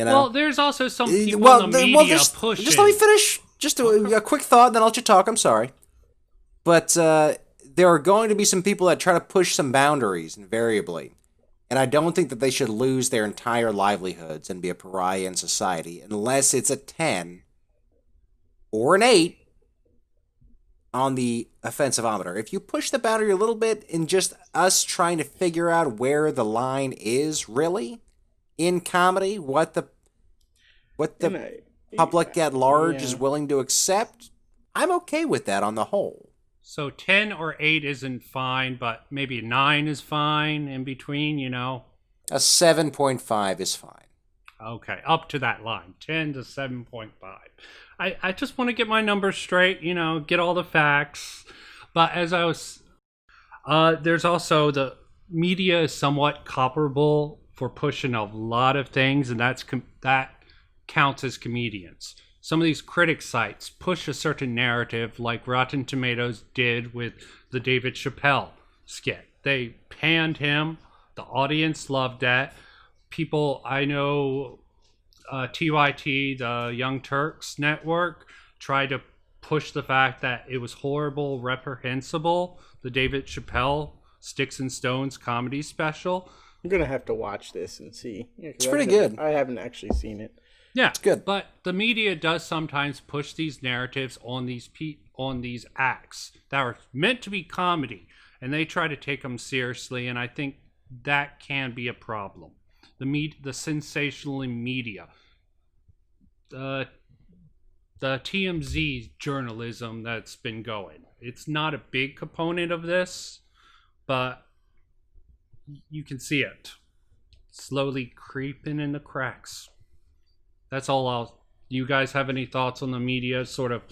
know? Well, there's also some people in the media pushing. Just let me finish. Just a quick thought, then I'll let you talk. I'm sorry. But there are going to be some people that try to push some boundaries, invariably. And I don't think that they should lose their entire livelihoods and be a pariah in society unless it's a 10 or an 8 on the offensivometer. If you push the boundary a little bit in just us trying to figure out where the line is really in comedy, what the public at large is willing to accept, I'm okay with that on the whole. So 10 or 8 isn't fine, but maybe a 9 is fine in between, you know? A 7.5 is fine. Okay, up to that line, 10 to 7.5. I just want to get my numbers straight, you know, get all the facts. But as I was... there's also the media is somewhat comparable for pushing a lot of things, and that counts as comedians. Some of these critic sites push a certain narrative like Rotten Tomatoes did with the Dave Chappelle skit. They panned him. The audience loved that. People, I know TYT, the Young Turks network, tried to push the fact that it was horrible, reprehensible, the Dave Chappelle Sticks and Stones comedy special. I'm going to have to watch this and see. Yeah, it's pretty good. I haven't actually seen it. Yeah, it's good. But the media does sometimes push these narratives on these acts that are meant to be comedy, and they try to take them seriously, and I think that can be a problem. The sensational media, the TMZ journalism that's been going. It's not a big component of this, but you can see it slowly creeping in the cracks. That's all you guys have any thoughts on the media sort of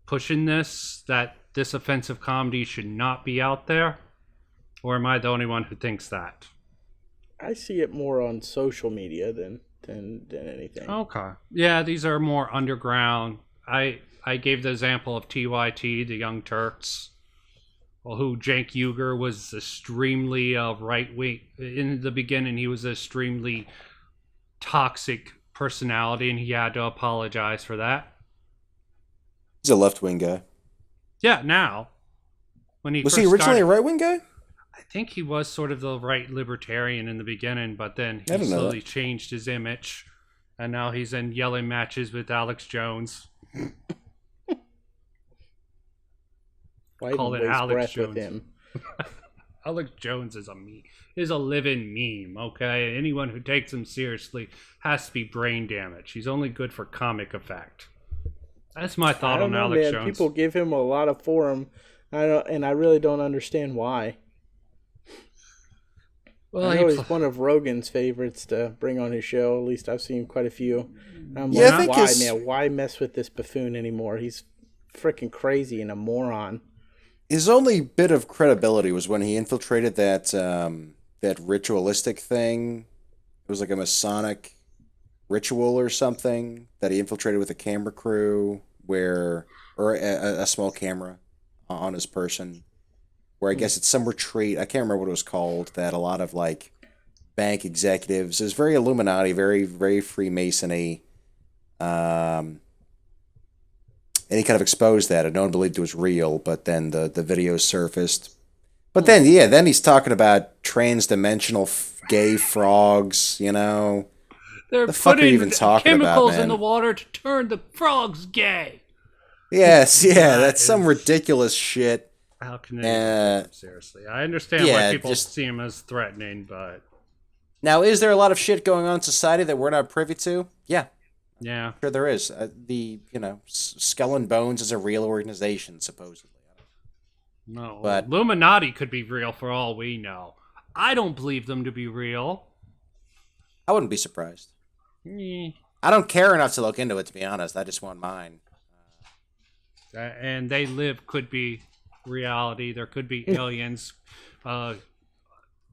pushing this, that this offensive comedy should not be out there? Or am I the only one who thinks that? I see it more on social media than anything. Okay. Yeah, these are more underground. I gave the example of TYT, the Young Turks, who Cenk Uygur was extremely right-wing. In the beginning, he was extremely toxic personality, and he had to apologize for that. He's a left-wing guy. Yeah, now. When he was he originally a right-wing guy? I think he was sort of the right libertarian in the beginning, but then he slowly changed his image, and now he's in yelling matches with Alex Jones. Why Call even it waste Alex breath Jones. with him? Alex Jones is a living meme, okay? Anyone who takes him seriously has to be brain damaged. He's only good for comic effect. That's my I thought don't on know, Alex man. Jones. People give him a lot of forum. I really don't understand why. Well, I know he's one of Rogan's favorites to bring on his show. At least I've seen quite a few. I'm Yeah, I like, think why, his- man? Why mess with this buffoon anymore? He's freaking crazy and a moron. His only bit of credibility was when he infiltrated that ritualistic thing. It was like a Masonic ritual or something that he infiltrated with a camera crew, or a small camera on his person. Where I guess it's some retreat. I can't remember what it was called. That a lot of like bank executives. It was very Illuminati, very very Freemasony. And he kind of exposed that, and no one believed it was real. But then the videos surfaced. But then then he's talking about trans-dimensional gay frogs. they're the fuck are you putting even talking about, chemicals in man? the water to turn the frogs gay. Yes, yeah, that's is- some ridiculous shit. How can they take him seriously? I understand why yeah, people just- see him as threatening, but Now, is there a lot of shit going on in society that we're not privy to? Yeah, yeah. sure there is. Skull and Bones is a real organization, supposedly. No, But- Illuminati could be real for all we know. I don't believe them to be real. I wouldn't be surprised. Eh. I don't care enough to look into it, to be honest. I just want mine. And they could be reality. There could be aliens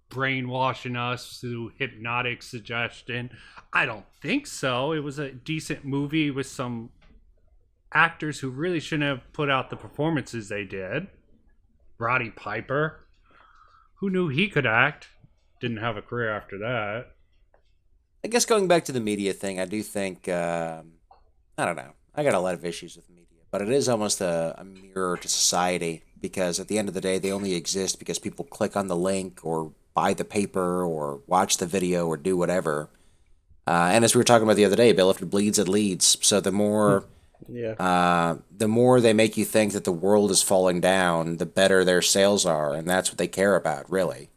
brainwashing us through hypnotic suggestion. I don't think so. It was a decent movie with some actors who really shouldn't have put out the performances they did. Roddy Piper, who knew he could act, didn't have a career after that. I guess going back to the media thing, I do think, I don't know. I got a lot of issues with media, but it is almost a mirror to society because at the end of the day, they only exist because people click on the link or buy the paper or watch the video or do whatever. And as we were talking about the other day, Bill, if it bleeds, it leads. So the more they make you think that the world is falling down, the better their sales are, and that's what they care about, really.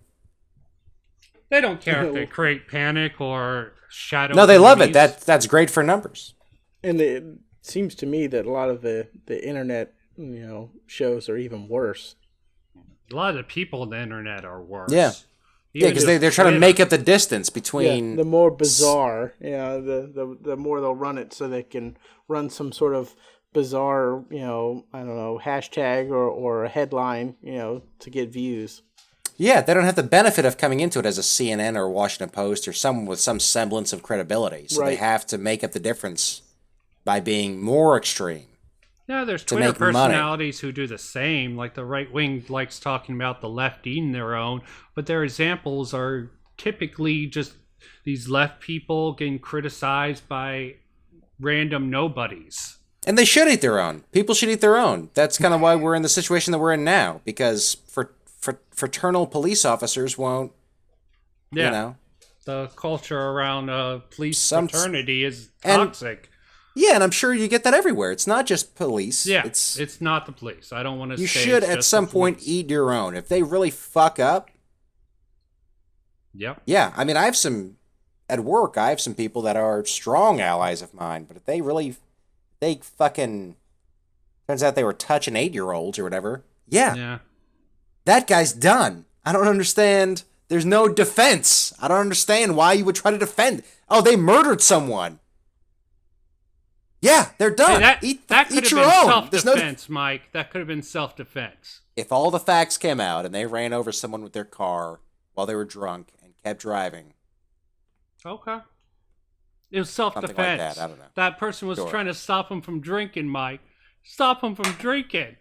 They don't care if they create panic or shadow. No, they love it. enemies. That's great for numbers. And it seems to me that a lot of the internet, shows are even worse. A lot of the people on the internet are worse. Yeah. Yeah, because they're trying to make up the distance between. Yeah, the more bizarre, the more they'll run it, so they can run some sort of bizarre, I don't know, hashtag or a headline, to get views. Yeah, they don't have the benefit of coming into it as a CNN or Washington Post or someone with some semblance of credibility. So they Right. have to make up the difference by being more extreme. Yeah, there's to Twitter make money. personalities who do the same. Like the right wing likes talking about the left eating their own, but their examples are typically just these left people getting criticized by random nobodies. And they should eat their own. People should eat their own. That's kind of why we're in the situation that we're in now, because fraternal police officers won't, Yeah, the culture around police fraternity is and- toxic. Yeah, and I'm sure you get that everywhere. It's not just police. Yeah, it's it's not the police. I don't want to. you say should it's at just some the point police. eat your own. If they really fuck up, Yep. yeah. I mean, I have some at work. I have some people that are strong allies of mine, but if they fucking turns out they were touching 8-year-olds or whatever. Yeah. That guy's done. I don't understand. There's no defense. I don't understand why you would try to defend. Oh, they murdered someone. Yeah, they're done. Hey, that could eat have your been own. self-defense, Mike. That could have been self-defense. If all the facts came out and they ran over someone with their car while they were drunk and kept driving, Okay. It was something like self-defense. that. I don't know. That person was Sure. trying to stop him from drinking, Mike. Stop him from drinking.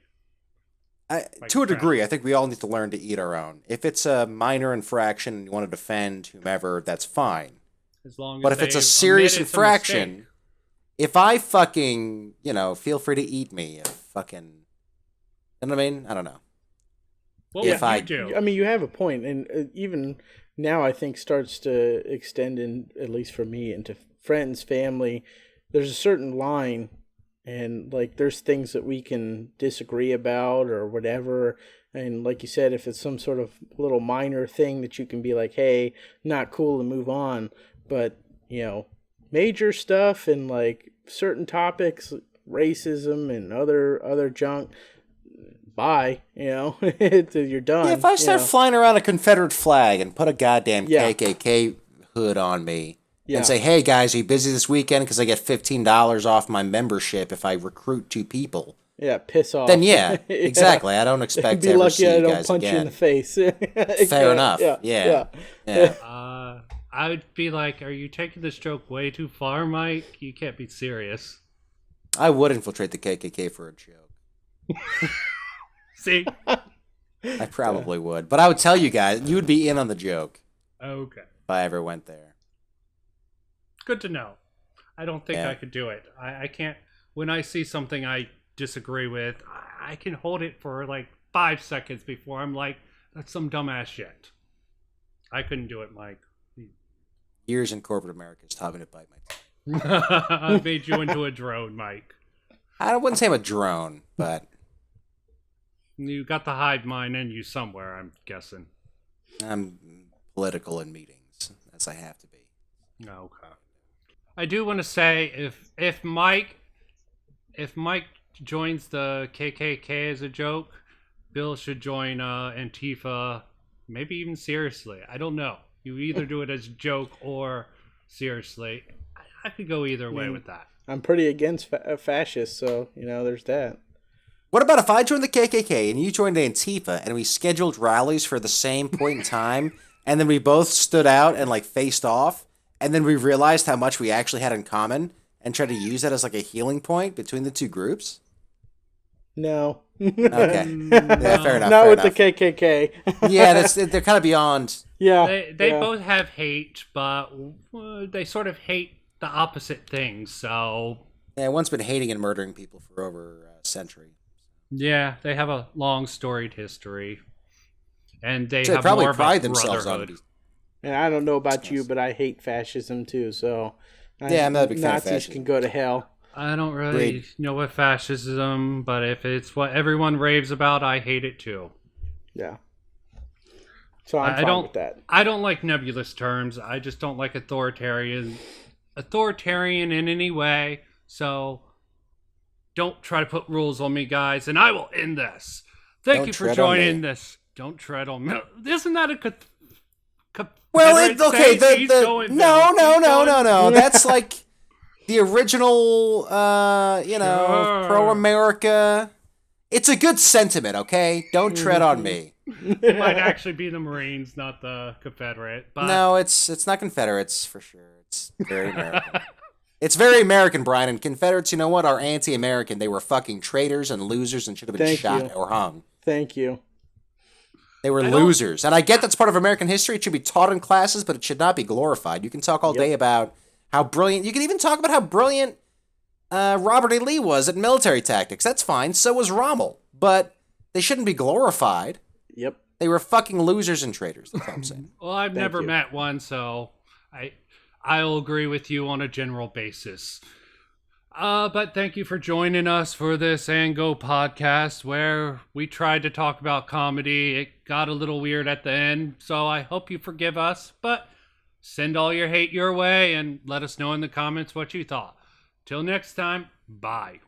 To a degree, I think we all need to learn to eat our own. If it's a minor infraction and you want to defend whomever, that's fine. As long as But if it's a they serious admit it's a infraction, mistake. if I fucking, feel free to eat me. You know what I mean? I don't know. What if would I- you do? I mean, you have a point, and even now, I think starts to extend in, at least for me, into friends, family. There's a certain line and like there's things that we can disagree about or whatever. And like you said, if it's some sort of little minor thing that you can be like, hey, not cool, and move on. But, major stuff and like certain topics, racism and other junk, bye, you're done. Yeah, if I start flying around a Confederate flag and put a goddamn KKK hood on me and say, hey guys, are you busy this weekend? Because I get $15 off my membership if I recruit 2 people. Yeah, piss off. Then exactly. I don't expect to ever see you guys punch again. you in the face. Fair enough. Yeah. I would be like, are you taking this joke way too far, Mike? You can't be serious. I would infiltrate the KKK for a joke. See? I probably would. But I would tell you guys, you would be in on the joke. Okay. If I ever went there. Good to know. I don't think I could do it. I can't. When I see something I disagree with, I can hold it for like 5 seconds before I'm like, that's some dumbass shit. I couldn't do it, Mike. Years in corporate America has taught me to bite my tongue. I made you into a drone, Mike. I wouldn't say I'm a drone, but... You got the hive mind in you somewhere, I'm guessing. I'm political in meetings, as I have to be. Okay. I do want to say, if Mike joins the KKK as a joke, Bill should join Antifa, maybe even seriously. I don't know. You either do it as a joke or seriously. I could go either way with that. I'm pretty against fascists, so, there's that. What about if I joined the KKK and you joined Antifa and we scheduled rallies for the same point in time and then we both stood out and like faced off and then we realized how much we actually had in common and tried to use that as like a healing point between the 2 groups? No. Okay. Yeah, fair enough. Not with the KKK. Yeah, they're kind of beyond. Yeah. They both have hate, but they sort of hate the opposite things, so... Yeah, one's been hating and murdering people for over a century. Yeah, they have a long storied history. And they So have probably more of pride a themselves brotherhood. on it. And I don't know about you, but I hate fascism too, so... Yeah, I'm not a big fan of Nazis fascism. can go to hell. I don't really know what fascism, but if it's what everyone raves about, I hate it too. Yeah. So I'm fine with that. I don't like nebulous terms. I just don't like authoritarian in any way. So don't try to put rules on me, guys, and I will end this. Thank you for joining this. Don't tread on me. Isn't that a well, no. That's like the original, pro-America. It's a good sentiment, okay? Don't tread on me. It might actually be the Marines, not the Confederate. But... No, it's not Confederates for sure. It's very American. It's very American, Brian. And Confederates, you know what, are anti-American. They were fucking traitors and losers and should have been shot or hung. Thank you. They were losers. And I get that's part of American history. It should be taught in classes, but it should not be glorified. You can talk all day about how brilliant... You can even talk about how brilliant Robert E. Lee was at military tactics. That's fine. So was Rommel. But they shouldn't be glorified. Yep. They were fucking losers and traitors. That's what I'm saying. Well, I've never met one, so I'll agree with you on a general basis. But thank you for joining us for this And Go podcast where we tried to talk about comedy. It got a little weird at the end, so I hope you forgive us. But send all your hate your way and let us know in the comments what you thought. Till next time, bye.